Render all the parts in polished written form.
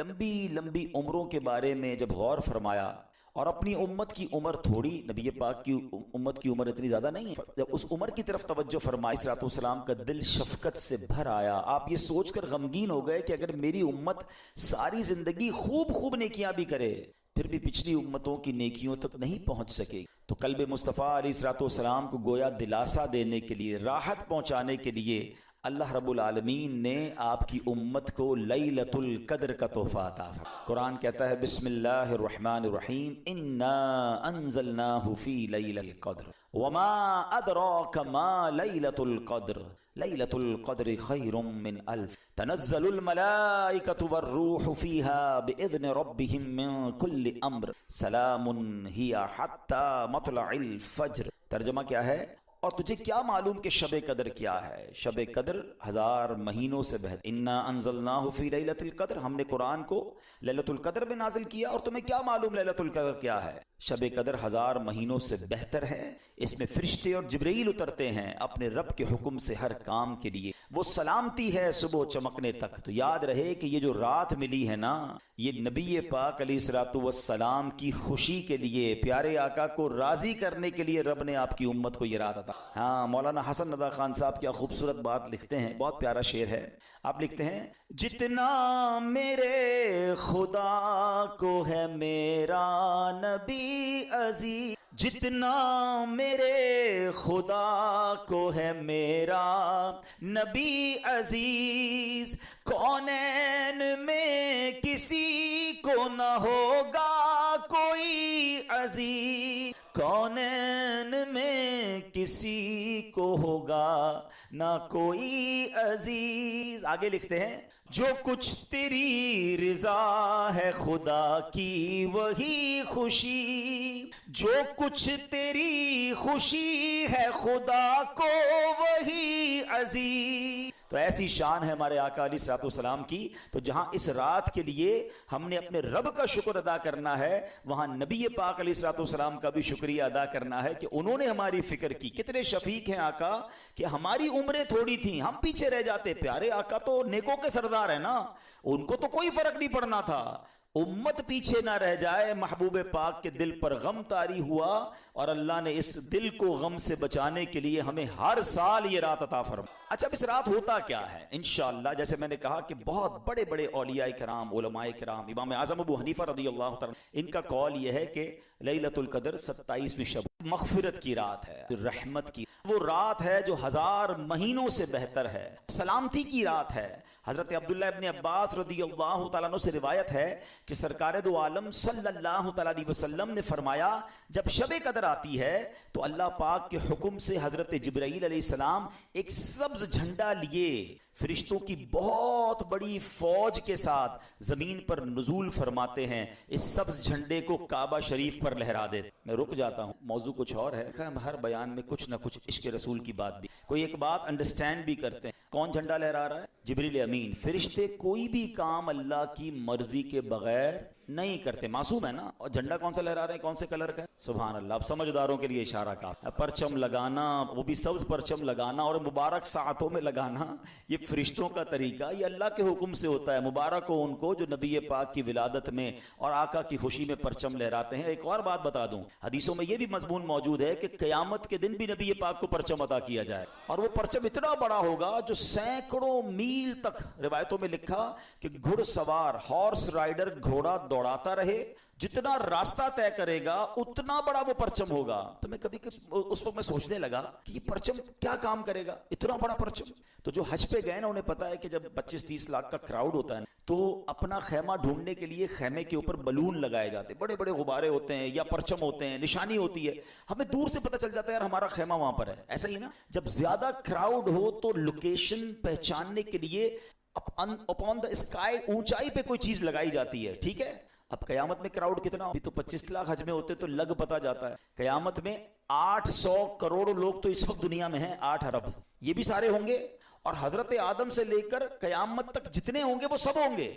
لمبی لمبی عمروں کے بارے میں جب غور فرمایا، اور اپنی امت کی عمر تھوڑی، نبی پاک کی امت کی عمر اتنی زیادہ نہیں ہے، جب اس عمر کی طرف توجہ فرمائی، صلی اللہ علیہ وسلم کا دل شفقت سے بھر آیا۔ آپ یہ سوچ کر غمگین ہو گئے کہ اگر میری امت ساری زندگی خوب خوب نیکیاں بھی کرے پھر بھی پچھلی امتوں کی نیکیوں تک نہیں پہنچ سکے، تو قلب مصطفیٰ علیہ السلام کو گویا دلاسا دینے کے لیے، راحت پہنچانے کے لیے اللہ رب العالمین نے آپ کی امت کو لیلۃ القدر کا تحفہ عطا فرمایا۔ قرآن کہتا ہے بسم اللہ الرحمن الرحیم انا انزلناہ فی لیلۃ القدر وما ادراک ما لیلۃ القدر لیلۃ القدر خیر من الف تنزل الملائکۃ والروح فیہا باذن ربہم من کل امر سلام ہی حتی مطلع الفجر۔ ترجمہ کیا ہے؟ اور تجھے کیا معلوم کہ شب قدر کیا ہے؟ شب قدر 1000 مہینوں سے بہتر۔ انا انزلناہ فی لیلۃ القدر، ہم نے قرآن کو لیلۃ القدر میں نازل کیا، اور تمہیں کیا معلوم لیلۃ القدر کیا ہے؟ شب قدر 1000 مہینوں سے بہتر ہے، اس میں فرشتے اور جبرائیل اترتے ہیں اپنے رب کے حکم سے ہر کام کے لیے، وہ سلامتی ہے صبح چمکنے تک۔ تو یاد رہے کہ یہ جو رات ملی ہے نا، یہ نبی پاک علیہ الصلوۃ والسلام کی خوشی کے لیے، پیارے آقا کو راضی کرنے کے لیے رب نے آپ کی امت کو یہ رات عطا۔ ہاں، مولانا حسن رضا خان صاحب کیا خوبصورت بات لکھتے ہیں، بہت پیارا شعر ہے۔ آپ لکھتے ہیں جتنا میرے خدا کو ہے میرا نبی عزیز، جتنا میرے خدا کو ہے میرا نبی عزیز، کونین میں کسی کو نہ ہوگا کوئی عزیز، کونین میں کسی کو ہوگا نہ کوئی عزیز۔ آگے لکھتے ہیں جو کچھ تیری رضا ہے خدا کی وہی خوشی، جو کچھ تیری خوشی ہے خدا کو وہی عزیز۔ تو ایسی شان ہے ہمارے آقا علیہ الصلوۃ والسلام کی، تو جہاں اس رات کے لیے ہم نے اپنے رب کا شکر ادا کرنا ہے، وہاں نبی پاک علیہ الصلوۃ والسلام کا بھی شکریہ ادا کرنا ہے کہ انہوں نے ہماری فکر کی۔ کتنے شفیق ہیں آقا کہ ہماری عمریں تھوڑی تھیں، ہم پیچھے رہ جاتے، پیارے آقا تو نیکوں کے سردار ہیں نا، ان کو تو کوئی فرق نہیں پڑنا تھا، امت پیچھے نہ رہ جائے۔ محبوب پاک کے دل پر غم طاری ہوا، اور اللہ نے اس دل کو غم سے بچانے کے لیے ہمیں ہر سال یہ رات عطا فرمائی۔ اچھا، اب اس رات ہوتا کیا ہے؟ انشاءاللہ جیسے میں نے کہا کہ بہت بڑے بڑے اولیاء کرام، علماء کرام، امام اعظم ابو حنیفہ رضی اللہ تعالیٰ ان کا قول یہ ہے کہ لیلۃ القدر 27ویں شب مغفرت کی رات ہے، رحمت کی وہ رات ہے جو 1000 مہینوں سے بہتر ہے، سلامتی کی رات ہے۔ حضرت عبداللہ ابن عباس رضی اللہ تعالیٰ عنہ سے روایت ہے کہ سرکار دو عالم صلی اللہ تعالیٰ علیہ وسلم نے فرمایا جب شب قدر آتی ہے تو اللہ پاک کے حکم سے حضرت جبرائیل علیہ السلام ایک سبز جھنڈا لیے فرشتوں کی بہت بڑی فوج کے ساتھ زمین پر نزول فرماتے ہیں، اس سبز جھنڈے کو کعبہ شریف پر لہرا دیتے۔ میں رک جاتا ہوں، موضوع کچھ اور ہے، ہر بیان میں کچھ نہ کچھ عشق رسول کی بات بھی، کوئی ایک بات انڈرسٹینڈ بھی کرتے ہیں۔ کون جھنڈا لہرا رہا ہے؟ جبریل امین۔ فرشتے کوئی بھی کام اللہ کی مرضی کے بغیر نہیں کرتے، معصوم ہے نا۔ اور جھنڈا کون سا لہرا رہے ہیں؟ کون سے کلر کا ہے؟ سبحان اللہ۔ اب سمجھداروں کے لیے اشارہ کا پرچم لگانا، وہ بھی سبز پرچم لگانا اور مبارک ساعتوں میں لگانا، یہ فرشتوں کا طریقہ، یہ اللہ کے حکم سے ہوتا ہے۔ مبارک ہو ان کو جو نبی پاک کی ولادت میں اور آقا کی خوشی میں پرچم لہراتے ہیں۔ ایک اور بات بتا دوں، حدیثوں میں یہ بھی مضمون موجود ہے کہ قیامت کے دن بھی نبی پاک کو پرچم عطا کیا جائے، اور وہ پرچم اتنا بڑا ہوگا جو سینکڑوں میل تک، روایتوں میں لکھا کہ گھڑ سوار ہارس رائڈر گھوڑا دوڑاتا رہے، جتنا راستہ طے کرے گا اتنا بڑا وہ پرچم ہوگا۔ تو میں کبھی اس وقت میں سوچنے لگا کہ یہ پرچم کیا کام کرے گا، اتنا بڑا پرچم۔ تو جو حج پہ گئے نا انہیں پتا ہے کہ جب 25-30 لاکھ کا کراؤڈ ہوتا ہے تو اپنا خیمہ ڈھونڈنے کے لیے خیمے کے اوپر بلون لگائے جاتے، بڑے بڑے غبارے ہوتے ہیں یا پرچم ہوتے ہیں، نشانی ہوتی ہے، ہمیں دور سے پتہ چل جاتا ہے یار ہمارا خیمہ وہاں پر ہے۔ ایسا ہی نا، جب زیادہ کراؤڈ ہو تو لوکیشن پہچاننے کے لیے اپون دا اسکائی، اونچائی پہ کوئی چیز لگائی جاتی ہے، ٹھیک ہے۔ اب قیامت میں کراؤڈ کتنا؟ ابھی تو 25 لاکھ حج میں ہوتے تو لگ پتا جاتا ہے، قیامت میں 800 کروڑ لوگ تو اس وقت دنیا میں ہیں، 8 ارب، یہ بھی سارے ہوں گے، اور حضرت آدم سے لے کر قیامت تک جتنے ہوں گے وہ سب ہوں گے،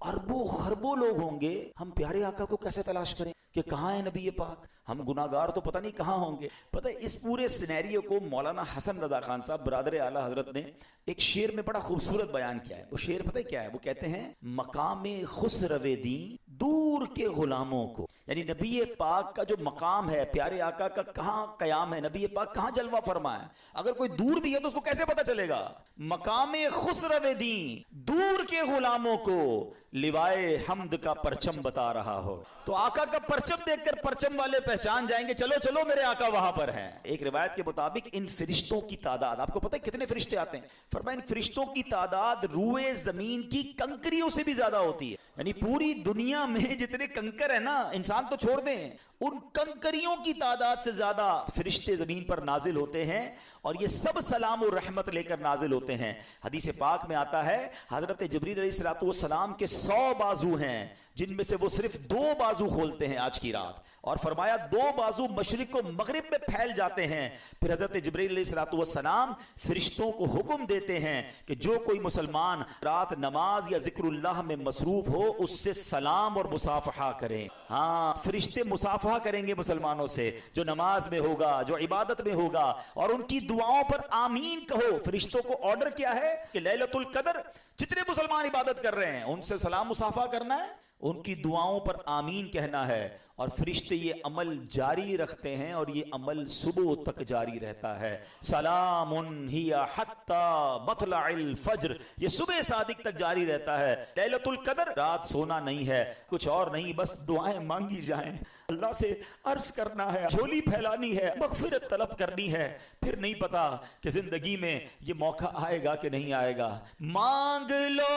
اربوں خربوں لوگ ہوں گے۔ ہم پیارے آقا کو کیسے تلاش کریں کہ کہاں ہے نبی پاک, ہم گناہگار تو پتہ نہیں کہاں ہوں گے. پتہ ہے اس پورے سینیریو کو مولانا حسن رضا خان صاحب برادر اعلیٰ حضرت نے ایک شعر میں بڑا خوبصورت بیان کیا ہے. وہ شعر پتہ ہے کیا ہے؟ وہ کہتے ہیں مقام خسرو دین دور کے غلاموں کو, یعنی نبی پاک کا جو مقام ہے, پیارے آقا کا کہاں قیام ہے, نبی پاک کہاں جلوہ فرما ہے, اگر کوئی دور بھی ہے تو اس کو کیسے پتہ چلے گا؟ مقام خسرو دین دور کے غلاموں کو لوائے حمد کا پرچم بتا رہا ہو. تو آقا کا پرچم دیکھ کر پرچم والے پہچان جائیں گے, چلو چلو میرے آقا وہاں پر ہیں. ایک روایت کے مطابق ان فرشتوں کی تعداد, آپ کو پتہ ہے کتنے فرشتے آتے ہیں؟ فرمایا ان فرشتوں کی تعداد روئے زمین کی کنکریوں سے بھی زیادہ ہوتی ہے. یعنی پوری دنیا میں جتنے کنکر ہیں نا, انسان تو چھوڑ دیں, ان کنکریوں کی تعداد سے زیادہ فرشتے زمین پر نازل ہوتے ہیں, اور یہ سب سلام و رحمت لے کر نازل ہوتے ہیں. حدیث پاک میں آتا ہے حضرت جبریل علیہ السلام کے 100 بازو ہیں, جن میں سے وہ صرف 2 بازو کھولتے ہیں آج کی رات, اور فرمایا 2 بازو مشرق و مغرب میں پھیل جاتے ہیں. پھر حضرت جبریل علیہ السلام فرشتوں کو حکم دیتے ہیں کہ جو کوئی مسلمان رات نماز یا ذکر اللہ میں مصروف ہو اس سے سلام اور مصافحہ کریں. ہاں, فرشتے مصافحہ کریں گے مسلمانوں سے جو نماز میں ہوگا, جو عبادت میں ہوگا, اور ان کی دعاؤں پر آمین کہو. فرشتوں کو آرڈر کیا ہے کہ لیلۃ القدر جتنے مسلمان عبادت کر رہے ہیں ان سے سلام مصافحہ کرنا ہے, ان کی دعاؤں پر آمین کہنا ہے. اور فرشتے یہ عمل جاری رکھتے ہیں, اور یہ عمل صبح تک جاری رہتا ہے. سلام ہی حتی مطلع الفجر, یہ صبح صادق تک جاری رہتا ہے. لیلۃ القدر رات سونا نہیں ہے, کچھ اور نہیں, بس دعائیں مانگی جائیں, اللہ سے عرض کرنا ہے, جھولی پھیلانی ہے, مغفرت طلب کرنی ہے. پھر نہیں پتا کہ زندگی میں یہ موقع آئے گا کہ نہیں آئے گا. مانگ لو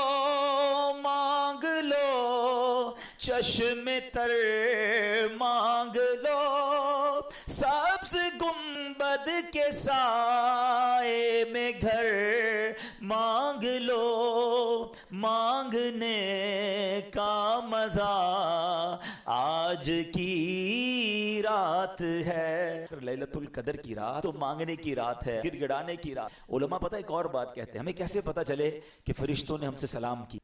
چشم تر مانگ لو, سبز گنبد کے سائے میں گھر مانگ لو, مانگنے کا مزہ آج کی رات ہے. لیلۃ القدر کی رات تو مانگنے کی رات ہے, گڑ گڑانے کی رات. علماء پتہ ایک اور بات کہتے ہیں, ہمیں کیسے پتہ چلے کہ فرشتوں نے ہم سے سلام کی,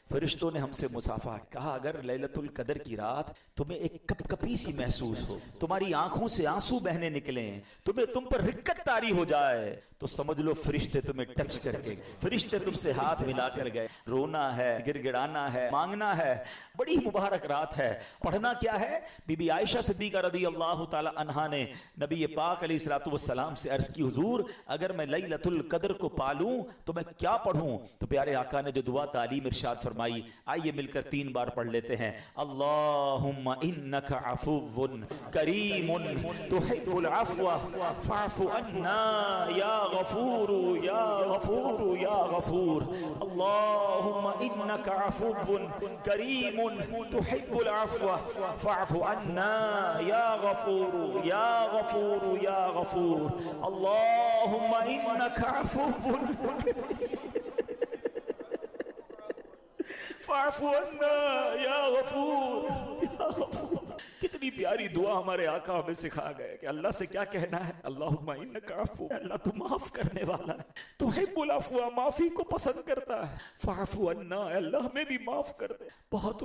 فرشتوں نے ہم سے مصافحہ کہا. اگر لیلۃ القدر کی رات تمہیں ایک کپ کپی سی محسوس ہو, تمہاری آنکھوں سے آنسو بہنے نکلیں, تم پر رکت طاری ہو جائے, تو سمجھ لو فرشتے تمہیں ٹچ کر کے, فرشتے تم سے ہاتھ ملا کر گئے. رونا ہے, گر گڑانا ہے, مانگنا ہے, بڑی مبارک رات ہے. پڑھنا کیا ہے؟ بی بی عائشہ صدیقہ رضی اللہ تعالی عنہا نے نبی پاک علیہ السلام سے عرض کی, حضور اگر میں لیلۃ القدر کو پالوں تو میں کیا پڑھوں؟ تو پیارے آقا نے جو دعا تعلیم ارشاد فرمائی, آئیے مل کر 3 بار پڑھ لیتے ہیں. اللہم انک عفو کریم تحب العفو فاعف عنا یا غفور یا غفور یا غفور. اللہم انک عفو کریم تحب العفو فاعف عنا یا غفور یا غفور یا غفور. اللہم انک عفو فاعف عنا یا غفور یا غفور. کتنی پیاری دعا ہمارے آقا ہمیں سکھا گئے کہ اللہ سے کیا کہنا ہے, اللہم انک عفو, اللہ تو معاف کرنے والا ہے, تحب العفو, معافی کو پسند کرتا ہے, فاعف عنا, اللہ ہمیں بھی معاف کر دے. بہت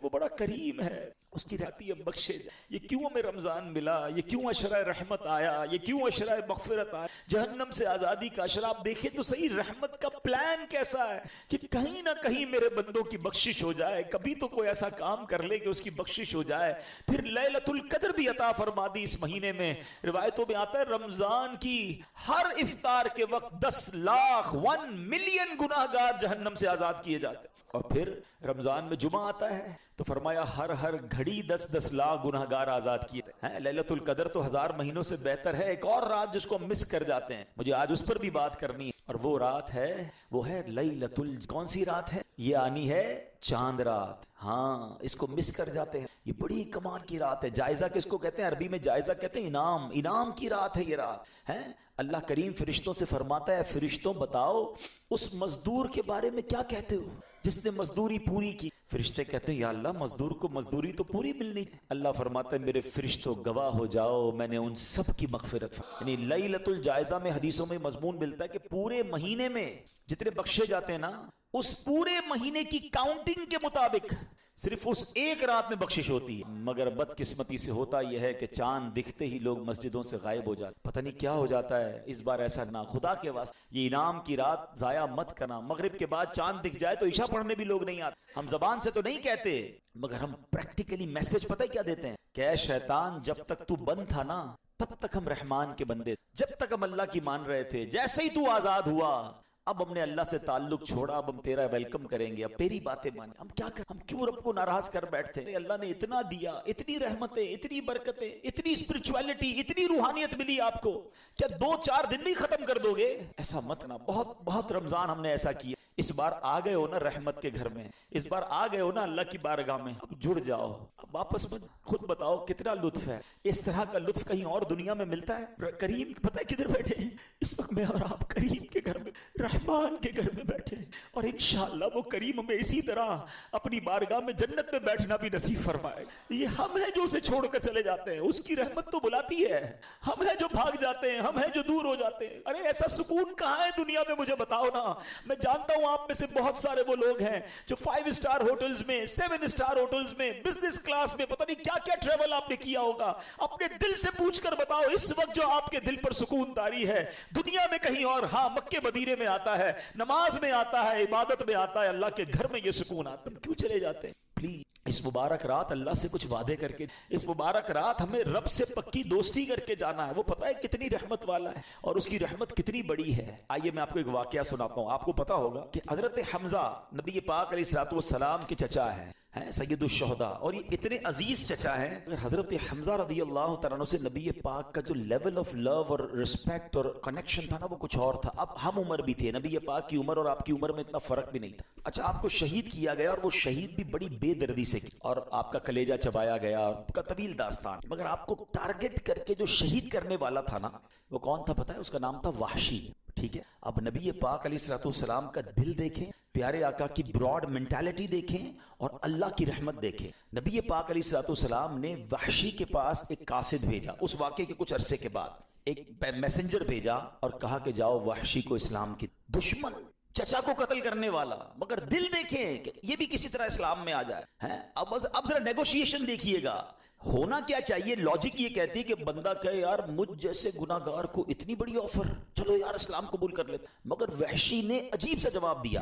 وہ بڑا کریم ہے, اس کی رحمت بخشے. یہ کیوں ہمیں رمضان ملا, یہ کیوں عشرہ رحمت آیا, یہ کیوں عشرہ مغفرت آیا, جہنم سے آزادی کا عشرہ. آپ دیکھیں تو صحیح رحمت کا پلان کیسا ہے کہ کہیں نہ کہیں میرے بندوں کی بخشش ہو جائے, کبھی تو کوئی ایسا کام کر لے کہ اس کی بخشش ہو جائے. پھر لیلۃ القدر بھی عطا فرما دی اس مہینے میں. روایتوں میں آتا ہے رمضان کی ہر افطار کے وقت 10 لاکھ 1 ملین گناہگار جہنم سے آزاد کیے جاتے ہیں. اور پھر رمضان میں جمعہ آتا ہے تو فرمایا ہر گھڑی 10 لاکھ گناہگار آزاد کیے ہیں. لیلۃ القدر تو 1000 مہینوں سے بہتر ہے. ایک اور رات جس کو ہم مس کر جاتے ہیں, مجھے آج اس پر بھی بات کرنی ہے, اور وہ رات ہے, وہ ہے لیلۃ کون سی رات ہے؟ یہ آنی ہے چاند رات. ہاں, اس کو مس کر جاتے ہیں. یہ بڑی کمال کی رات ہے. جائزہ کس کو کہتے ہیں؟ عربی میں جائزہ کہتے ہیں انعام کی رات ہے یہ رات ہے. اللہ کریم فرشتوں سے فرماتا ہے, فرشتوں بتاؤ اس مزدور کے بارے میں کیا کہتے ہو جس نے مزدوری پوری کی. فرشتے کہتے ہیں یا اللہ مزدور کو مزدوری تو پوری ملنی. اللہ فرماتا ہے میرے فرشتوں گواہ ہو جاؤ, میں نے ان سب کی مغفرت. یعنی لیلۃ الجائزہ میں حدیثوں میں مضمون ملتا ہے کہ پورے مہینے میں جتنے بخشے جاتے ہیں نا, اس پورے مہینے کی کاؤنٹنگ کے مطابق صرف اس ایک رات میں بخشش ہوتی ہے. مگر بدقسمتی سے ہوتا یہ ہے کہ چاند دکھتے ہی لوگ مسجدوں سے غائب ہو جاتے. پتہ نہیں کیا ہو جاتا ہے. اس بار ایسا نہ, خدا کے واسطے یہ انعام کی رات ضائع مت کرنا. مغرب کے بعد چاند دکھ جائے تو عشاء پڑھنے بھی لوگ نہیں آتے. ہم زبان سے تو نہیں کہتے مگر ہم پریکٹیکلی میسج پتہ ہے کیا دیتے ہیں کہ اے شیطان جب تک تو بند تھا نا تب تک ہم رحمان کے بندے, جب تک ہم اللہ کی مان رہے تھے, جیسے ہی تو آزاد ہوا اب ہم نے اللہ سے تعلق چھوڑا, اب ہم تیرا ویلکم کریں گے, اب تیری باتیں مانیں. ہم کیا کریں, ہم کیوں رب کو ناراض کر بیٹھتے ہیں؟ اللہ نے اتنا دیا, اتنی رحمتیں, اتنی برکتیں, اتنی اسپرچویلٹی, اتنی روحانیت ملی آپ کو, کیا 2-4 دن میں ختم کر دو گے؟ ایسا مت نا. بہت بہت رمضان ہم نے ایسا کیا. اس بار آ گئے ہو نا رحمت کے گھر میں, اس بار آ گئے ہو نا اللہ کی بارگاہ میں, اب جڑ جاؤ, اب واپس میں خود بتاؤ کتنا لطف ہے. اس طرح کا لطف کہیں اور دنیا میں ملتا ہے؟ کریم پتہ ہے کدھر بیٹھے ہیں اس وقت؟ میں اور آپ کریم کے گھر میں, رحمان کے گھر میں بیٹھے ہیں, اور انشاءاللہ وہ کریم ہمیں اسی طرح اپنی بارگاہ میں جنت میں بیٹھنا بھی نصیب فرمائے. یہ ہم ہیں جو اسے چھوڑ کر چلے جاتے ہیں, اس کی رحمت تو بلاتی ہے. ہم ہیں جو بھاگ جاتے ہیں, ہم ہیں جو دور ہو جاتے ہیں. ارے ایسا سکون کہاں ہے دنیا میں, مجھے بتاؤ نا. میں جانتا ہوں آپ میں سے بہت سارے وہ لوگ ہیں جو 5 اسٹار ہوٹلز میں, 7 اسٹار ہوٹلز میں, بزنس کلاس میں, پتہ نہیں کیا کیا ٹریول آپ نے کیا ہوگا. اپنے دل سے پوچھ کر بتاؤ اس وقت جو آپ کے دل پر سکون تاری ہے دنیا میں کہیں اور؟ ہاں مکے مدینے میں آتا ہے, نماز میں آتا ہے, عبادت میں آتا ہے, اللہ کے گھر میں یہ سکون آتا ہے. کیوں چلے جاتے ہیں؟ پلیز اس مبارک رات اللہ سے کچھ وعدے کر کے, اس مبارک رات ہمیں رب سے پکی دوستی کر کے جانا ہے. وہ پتہ ہے کتنی رحمت والا ہے اور اس کی رحمت کتنی بڑی ہے. آئیے میں آپ کو ایک واقعہ سناتا ہوں. آپ کو پتا ہوگا کہ حضرت حمزہ نبی پاک علیہ الصلوۃ والسلام کے چچا ہیں, سید الشہداء, اور یہ اتنے عزیز چچا ہیں. اگر حضرت حمزہ رضی اللہ تعالیٰ عنہ سے نبی پاک کا جو لیول آف لو اور رسپیکٹ اور کنیکشن تھا نا وہ کچھ اور تھا. اب ہم عمر بھی تھے, نبی پاک کی عمر اور آپ کی عمر میں اتنا فرق بھی نہیں تھا. اچھا آپ کو شہید کیا گیا اور وہ شہید بھی بڑی بے دردی سے کی, اور آپ کا کلیجہ چبایا گیا, آپ کا طویل داستان. مگر آپ کو ٹارگٹ کر کے جو شہید کرنے والا تھا نا وہ کون تھا پتہ ہے؟ اس کا نام تھا وحشی. ٹھیک ہے, اب نبی پاک علیہ الصلوۃ والسلام کا دل دیکھیں, پیارے آقا کی براڈ مینٹالٹی دیکھیں اور اللہ کی رحمت دیکھیں. نبی پاک علیہ الصلوۃ والسلام نے وحشی کے پاس ایک قاصد بھیجا. اس واقعے کے کچھ عرصے کے بعد ایک میسنجر بھیجا اور کہا کہ جاؤ وحشی کو, اسلام کی دشمن, چچا کو قتل کرنے والا, مگر دل دیکھیں کہ یہ بھی کسی طرح اسلام میں آ جائے. اب ذرا نیگوشیشن دیکھیے گا. ہونا کیا چاہیے؟ لاجک یہ کہتی ہے کہ بندہ کہے یار مجھ جیسے گناہگار کو اتنی بڑی آفر, چلو یار اسلام قبول کر لیتے. مگر وحشی نے عجیب سا جواب دیا.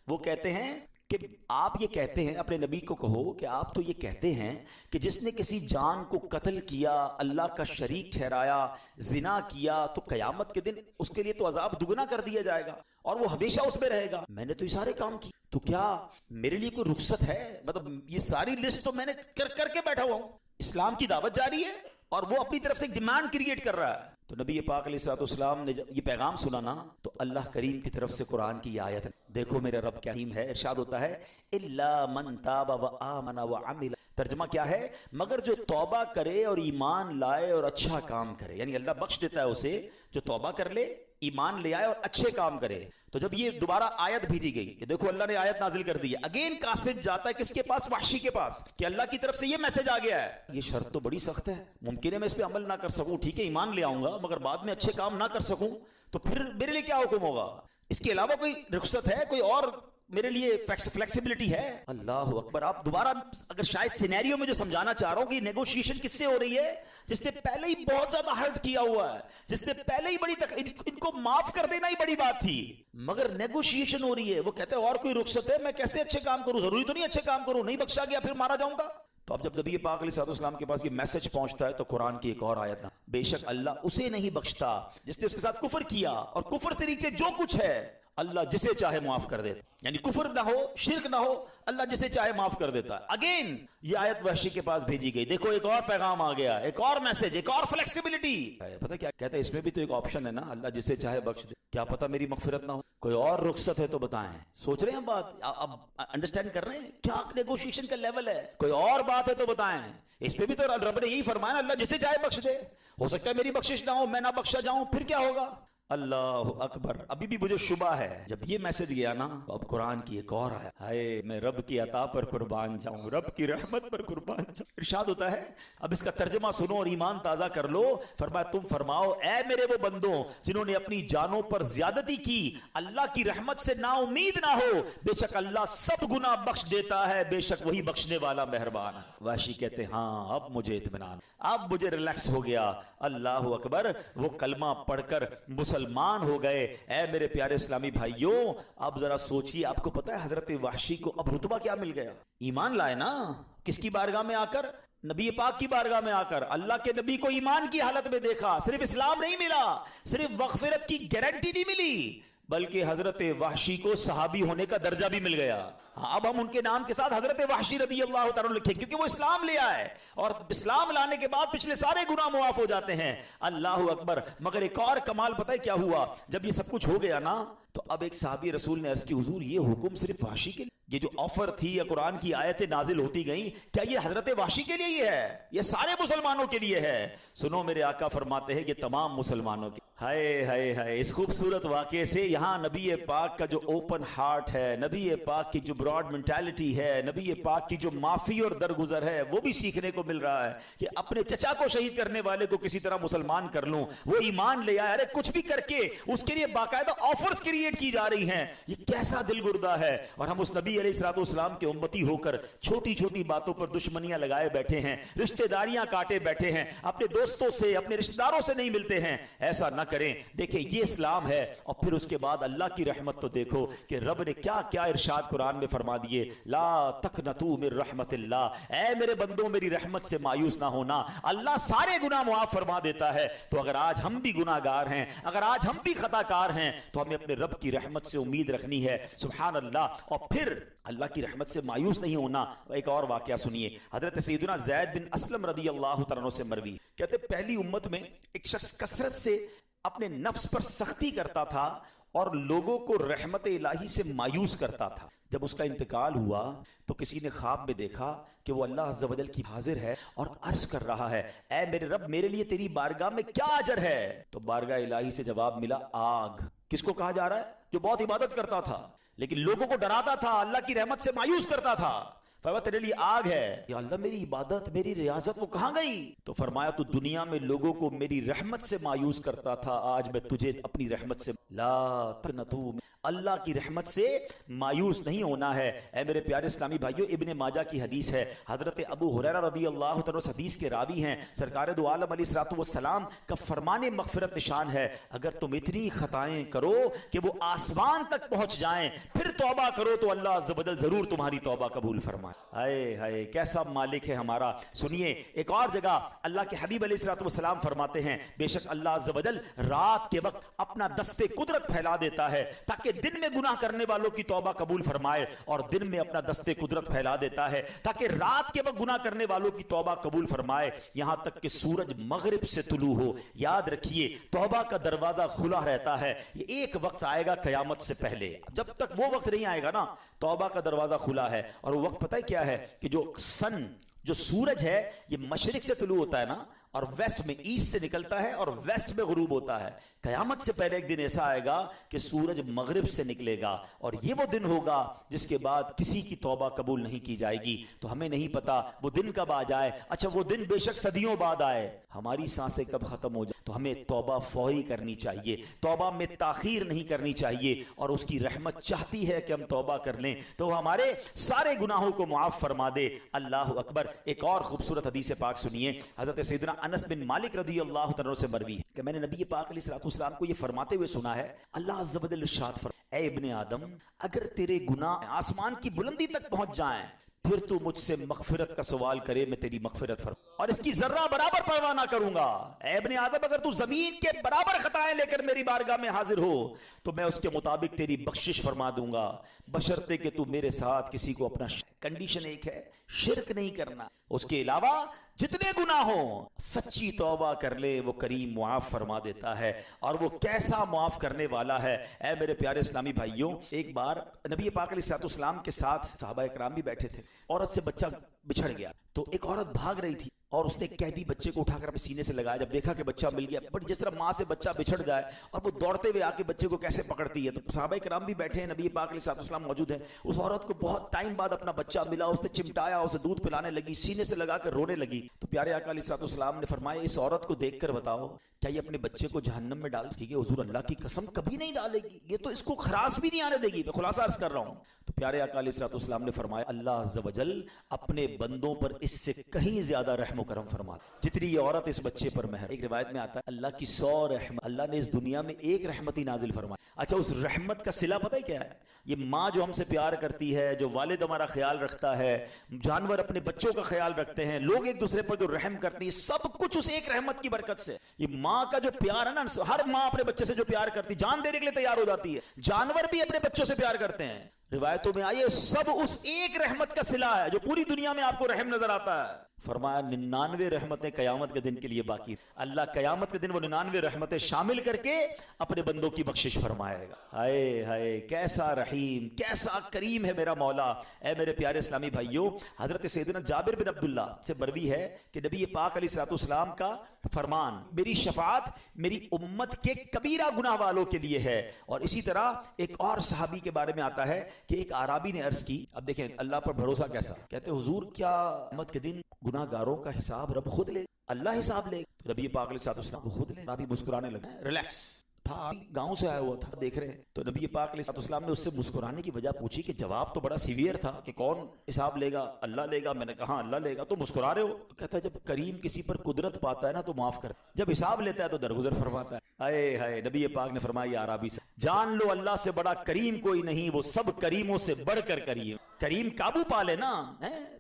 وہ کہتے ہیں کہ آپ یہ کہتے ہیں, اپنے نبی کو کہو کہ آپ تو یہ کہتے ہیں کہ جس نے کسی جان کو قتل کیا, اللہ کا شریک ٹھہرایا, زنا کیا, تو قیامت کے دن اس کے لیے تو عذاب دگنا کر دیا جائے گا اور وہ ہمیشہ اس میں رہے گا. میں نے تو یہ سارے کام کی, تو کیا میرے لیے کوئی رخصت ہے؟ مطلب یہ ساری لسٹ تو میں نے کر کے بیٹھا ہوا ہوں. اسلام کی دعوت جاری ہے اور وہ اپنی طرف سے ڈیمانڈ کریٹ کر رہا ہے. تو نبی پاک علیہ الصلوۃ والسلام نے جب یہ پیغام سنا نا تو اللہ کریم کی طرف سے قرآن کی یہ آیت, دیکھو میرا رب کیا کریم ہے. ارشاد ہوتا ہے الا من تاب وآمن وعمل, ترجمہ کیا ہے؟ مگر جو توبہ کرے اور ایمان لائے اور اچھا کام کرے. یعنی اللہ بخش دیتا ہے اسے جو توبہ کر لے, ایمان لے آئے اور اچھے کام کرے. تو جب یہ دوبارہ آیت بھیجی گئی کہ دیکھو اللہ نے آیت نازل کر دی ہے, اگین قاصد جاتا ہے کس کے پاس؟ وحشی کے پاس, کہ اللہ کی طرف سے یہ میسج آ گیا ہے. یہ شرط تو بڑی سخت ہے, ممکن ہے میں اس پہ عمل نہ کر سکوں, ٹھیک ہے ایمان لے آؤں گا, مگر بعد میں اچھے کام نہ کر سکوں تو پھر میرے لیے کیا حکم ہوگا؟ اس کے علاوہ کوئی رخصت ہے, کوئی اور میرے لیے فلیکسیبلٹی ہے؟ اللہ اکبر. آپ دوبارہ اگر شاید سینیریو میں جو سمجھانا چاہ رہا ہوں کہ نیگوشیشن کس سے ہو رہی ہے؟ جس نے پہلے ہی بہت زیادہ ہرٹ کیا ہوا ہے, جس نے پہلے ہی بڑی ان کو معاف کر دینا ہی بڑی بات تھی, مگر نیگوشیشن ہو رہی ہے. وہ کہتے ہیں اور کوئی رخصت ہے؟ میں کیسے اچھے کام کروں؟ ضروری تو نہیں اچھے کام کروں, نہیں بخشا گیا پھر مارا جاؤں گا. تو اب جب نبی پاک علیہ الصلوۃ والسلام کے پاس یہ میسج پہنچتا ہے تو قرآن کی ایک اور آیت نا, بے شک اللہ اسے نہیں بخشتا جس نے اس کے ساتھ کفر کیا, اور کفر سے نیچے جو کچھ ہے اللہ جسے چاہے معاف کر دیتا. یعنی کفر نہ ہو, شرک نہ ہو, اللہ جسے چاہے معاف کر دیتا ہے. اگین یہ آیت وحشی کے پاس بھیجی گئی, دیکھو ایک اور پیغام آ گیا, ایک اور میسج, ایک اور فلیکسیبلٹی. پتہ کیا کہتا ہے اس میں بھی تو ایک آپشن ہے نا, اللہ جسے چاہے بخش دے. کیا پتہ میری مغفرت نہ ہو, کوئی اور رخصت ہے تو بتائیں. سوچ رہے ہیں بات, اب انڈرسٹینڈ کر رہے ہیں کیا نیگوشیشن کا لیول ہے؟ کوئی اور بات ہے تو بتائیں. اس پہ بھی تو رب نے یہی فرمایا, اللہ جسے چاہے بخش دے. ہو سکتا ہے میری بخشش نہ ہو, میں نہ بخشا جاؤں, پھر کیا ہوگا؟ اللہ اکبر. ابھی بھی مجھے شبہ ہے جب یہ میسج گیا نا تو اب قرآن کی ایک اور آیا, ہائے میں رب کی عطا پر قربان جاؤں, رب کی رحمت پر قربان جاؤں. ارشاد ہوتا ہے, اب اس کا ترجمہ سنو اور ایمان تازہ کر لو. فرمایا تم فرماؤ اے میرے وہ بندوں جنہوں نے اپنی جانوں پر زیادتی کی, اللہ کی رحمت سے نا امید نہ ہو, بے شک اللہ سب گناہ بخش دیتا ہے, بے شک وہی بخشنے والا مہربان ہے. وحشی کہتے ہاں اب مجھے اطمینان, اب مجھے ریلیکس ہو گیا. اللہ اکبر. وہ کلمہ پڑھ کر مسلمان ہو گئے. اے میرے پیارے اسلامی بھائیوں, اب ذرا سوچئے, آپ کو پتا ہے حضرت وحشی کو اب رتبہ کیا مل گیا؟ ایمان لائے نا, کس کی بارگاہ میں آ کر؟ نبی پاک کی بارگاہ میں آ کر. اللہ کے نبی کو ایمان کی حالت میں دیکھا. صرف اسلام نہیں ملا, صرف مغفرت کی گارنٹی نہیں ملی, بلکہ حضرت وحشی کو صحابی ہونے کا درجہ بھی مل گیا. اب ہم ان کے نام کے ساتھ حضرت وحشی رضی اللہ تعالیٰ لکھیں, کیونکہ وہ اسلام لے آئے اور اسلام لانے کے بعد پچھلے سارے گناہ معاف ہو جاتے ہیں. اللہ اکبر. مگر ایک اور کمال پتہ ہے کیا ہوا؟ جب یہ سب کچھ ہو گیا نا تو اب ایک صحابی رسول نے عرض کی, حضور یہ حکم صرف وحشی کے لیے؟ یہ جو آفر تھی یا قرآن کی آیتیں نازل ہوتی گئیں, کیا یہ حضرت وحشی کے لیے ہی ہے؟ یہ سارے مسلمانوں کے لیے ہے؟ سنو, میرے آقا فرماتے ہیں کہ تمام مسلمانوں کے. ہائے ہائے ہائے, اس خوبصورت واقعے سے یہاں نبی پاک کا جو اوپن ہارٹ ہے, نبی پاک کی جو براڈ مینٹالٹی ہے, نبی پاک کی جو معافی اور درگزر ہے, وہ بھی سیکھنے کو مل رہا ہے کہ اپنے چچا کو شہید کرنے والے کو کسی طرح مسلمان کر لوں. وہ ایمان لے آئے, ارے کچھ بھی کر کے اس کے لیے باقاعدہ آفرز کریٹ کی جا رہی ہیں. یہ کیسا دل گردہ ہے. اور ہم اس نبی علیہ الصلوۃ والسلام کے امتی ہو کر چھوٹی چھوٹی باتوں پر دشمنیاں لگائے بیٹھے ہیں, رشتہ داریاں کاٹے بیٹھے ہیں, اپنے دوستوں سے اپنے رشتہ داروں سے نہیں ملتے ہیں. ایسا نہ کریں. دیکھیں یہ اسلام ہے. اور پھر اس کے بعد اللہ کی رحمت تو دیکھو کہ رب نے کیا کیا ارشاد قرآن میں فرما دیے, لا تقنطوا من رحمت اللہ, اے میرے بندوں میری رحمت سے مایوس نہ ہونا, اللہ سارے گناہ معاف فرما دیتا ہے. تو اگر آج ہم بھی گناہ گار ہیں, اگر آج ہم بھی خطا کار ہیں, تو ہمیں اپنے رب کی رحمت سے امید رکھنی ہے. سبحان اللہ. اور پھر اللہ کی رحمت سے مایوس نہیں ہونا. ایک اور واقعہ سنیے, حضرت سیدنا زید بن اسلم رضی اللہ تعالیٰ عنہ سے مروی, کہتے پہلی امت میں ایک شخص کثرت سے اپنے نفس پر سختی کرتا تھا اور لوگوں کو رحمت الہی سے مایوس کرتا تھا. جب اس کا انتقال ہوا تو کسی نے خواب میں دیکھا کہ وہ اللہ عز و جل کی حاضر ہے اور عرض کر رہا ہے, اے میرے رب میرے لیے تیری بارگاہ میں کیا اجر ہے؟ تو بارگاہ الہی سے جواب ملا, آگ. کس کو کہا جا رہا ہے؟ جو بہت عبادت کرتا تھا لیکن لوگوں کو ڈراتا تھا, اللہ کی رحمت سے مایوس کرتا تھا. فرمایا تیرے لیے آگ ہے. یا اللہ میری عبادت میری ریاضت وہ کہاں گئی؟ تو فرمایا تو دنیا میں لوگوں کو میری رحمت سے مایوس کرتا تھا, آج میں تجھے اپنی رحمت سے, لا تقنطوا, اللہ کی رحمت سے مایوس نہیں ہونا ہے. اے میرے پیارے اسلامی بھائیوں, ابن ماجہ کی حدیث ہے, حضرت ابو ہریرہ رضی اللہ عنہ اس حدیث کے راوی ہیں. سرکار دو عالم علیہ الصلوۃ والسلام کا فرمان مغفرت نشان ہے, اگر تم اتنی خطائیں کرو کہ وہ آسمان تک پہنچ جائیں پھر توبہ کرو تو اللہ عز و جل ضرور تمہاری توبہ قبول فرمائے. ہائے ہائے کیسا مالک ہے ہمارا. سنیے ایک اور جگہ اللہ کے حبیب علیہ الصلوۃ والسلام فرماتے ہیں, بے شک اللہ عز و جل رات کے وقت اپنا دست قدرت پھیلا دیتا ہے تاکہ دن میں گناہ کرنے والوں کی توبہ قبول فرمائے, اور دن میں اپنا دست قدرت پھیلا دیتا ہے تاکہ رات کے وقت گناہ کرنے والوں کی توبہ قبول فرمائے, یہاں تک کہ سورج مغرب سے طلوع ہو. یاد رکھیے توبہ کا دروازہ کھلا رہتا ہے. یہ ایک وقت آئے گا قیامت سے پہلے, جب تک وہ وقت نہیں آئے گا نا توبہ کا دروازہ کھلا ہے. اور وہ وقت پتہ ہے کیا ہے کہ جو سورج ہے یہ مشرق سے طلوع ہوتا ہے نا, اور ویسٹ میں ایسٹ سے نکلتا ہے اور ویسٹ میں غروب ہوتا ہے. قیامت سے پہلے ایک دن ایسا آئے گا کہ سورج مغرب سے نکلے گا, اور یہ وہ دن ہوگا جس کے بعد کسی کی توبہ قبول نہیں کی جائے گی. تو ہمیں نہیں پتا وہ دن کب آ جائے. اچھا وہ دن بے شک صدیوں بعد آئے, ہماری سانسیں کب ختم ہو جائے, تو ہمیں توبہ فوری کرنی چاہیے, توبہ میں تاخیر نہیں کرنی چاہیے. اور اس کی رحمت چاہتی ہے کہ ہم توبہ کر لیں تو ہمارے سارے گناہوں کو معاف فرما دے. اللہ اکبر. ایک اور خوبصورت حدیث پاک سنیے, حضرت سیدنا انس بن مالک رضی اللہ عنہ سے مروی کہ میں نے نبی پاک علیہ الصلوۃ والسلام کو یہ فرماتے ہوئے سنا ہے, اللہ عز و جل ارشاد فرماتا ہے, اے ابن آدم اگر تیرے گناہ آسمان کی بلندی تک پہنچ جائیں پھر تو مجھ سے مغفرت کا سوال کرے, میں تیری مغفرت فرماؤں اور اس کی ذرہ برابر پرواہ نہ کروں گا. اے ابن آدم اگر تو زمین کے برابر خطائیں لے کر میری بارگاہ میں حاضر ہو تو میں اس کے مطابق تیری بخشش فرما دوں گا, بشرطے کہ تو میرے ساتھ کسی کو اپنا کنڈیشن ایک ہے, شرک نہیں کرنا. اس کے علاوہ جتنے گناہ ہوں سچی توبہ کر لے, وہ کریم معاف فرما دیتا ہے. اور وہ کیسا معاف کرنے والا ہے. اے میرے پیارے اسلامی بھائیوں, ایک بار نبی پاک علیہ الصلوۃ والسلام کے ساتھ صحابہ کرام بھی بیٹھے تھے, عورت سے بچہ بچھڑ گیا تو ایک عورت بھاگ رہی تھی اور اس نے ایک قیدی بچے کو اٹھا کر اپنے سینے سے لگایا. جب دیکھا کہ بچہ مل گیا, بٹ جس طرح ماں سے بچہ بچھڑ جائے اور وہ دوڑتے ہوئے آ کے بچے کو کیسے پکڑتی ہے, تو صحابہ کرام بھی بیٹھے ہیں, نبی پاک علیہ الصلوۃ والسلام موجود ہیں. اس عورت کو بہت ٹائم بعد اپنا بچہ ملا, اس نے چمٹایا, اسے دودھ پلانے لگی, سینے سے لگا کر رونے لگی. تو پیارے آقا علیہ الصلوۃ والسلام نے فرمایا, اس عورت کو دیکھ کر بتاؤ کیا یہ اپنے بچے کو جہنم میں ڈال سکے گی؟ حضور اللہ کی قسم کبھی نہیں ڈالے گی, یہ تو اس کو خراش بھی نہیں آنے دے گی. میں خلاصہ عرض کر رہا ہوں. تو پیارے آقا علیہ الصلوۃ والسلام نے فرمایا, اللہ عز و جل اپنے بندوں پر اس سے کہیں زیادہ رحم و کرم فرماتا جتنی یہ عورت اس بچے پر مہر. ایک روایت میں آتا ہے اللہ کی 100 رحمت, اللہ نے اس دنیا میں ایک رحمت ہی نازل فرمائی. اچھا, اس رحمت کا صلہ پتہ ہے کیا ہے؟ یہ ماں جو ہم سے پیار کرتی ہے, جو والد ہمارا خیال رکھتا ہے, جانور اپنے بچوں کا خیال رکھتے ہیں, لوگ ایک دوسرے پر جو رحم کرتی ہے, سب کچھ اس ایک رحمت کی برکت سے. یہ ماں کا جو پیار ہے نا, ہر ماں اپنے بچے سے جو پیار کرتی, جان دینے کے لیے تیار ہو جاتی ہے. جانور بھی اپنے بچوں سے پیار کرتے ہیں. روایتوں میں آئیے, سب اس ایک رحمت کا صلہ ہے جو پوری دنیا میں آپ کو رحم نظر آتا ہے. فرمایا 99 رحمتیں قیامت کے دن کے لیے باقی. اللہ قیامت کے دن وہ 99 رحمتیں شامل کر کے اپنے بندوں کی بخشش فرمائے گا. ہائے ہائے, کیسا رحیم, کیسا کریم ہے میرا مولا. اے میرے پیارے اسلامی بھائیوں, حضرت سیدنا جابر بن عبداللہ سے مروی ہے کہ نبی پاک علیہ الصلوۃ والسلام کا فرمان, میری شفاعت میری امت کے کبیرہ گناہ والوں کے لیے ہے. اور اسی طرح ایک اور صحابی کے بارے میں آتا ہے کہ ایک اعرابی نے عرض کی, اب دیکھیں اللہ پر بھروسہ کیسا, کہتے حضور کیا قیامت کے دن گناہ گاروں کا حساب رب خود لے, اللہ حساب لے؟ تو نبی پاک علیہ الصلوۃ والسلام خود لے. ابھی مسکرانے لگا, ریلیکس تھا, گاؤں سے آیا ہوا تھا, دیکھ رہے ہیں. تو نبی پاک علیہ الصلوۃ والسلام نے اس سے مسکرانے کی وجہ پوچھی کہ جواب تو بڑا سیویئر تھا کہ کون حساب لے گا, اللہ لے گا. میں نے کہا اللہ لے گا. تو مسکرا رہے ہو؟ کہتا ہے جب کریم کسی پر قدرت پاتا ہے نا تو معاف کرتا ہے, جب حساب لیتا ہے تو درگزر فرماتا ہے. ہائے ہائے, نبی پاک نے فرمایا عربی سے, جان لو اللہ سے بڑا کریم کوئی نہیں, وہ سب کریموں سے بڑھ کر کریم. کریم قابو پا لے نا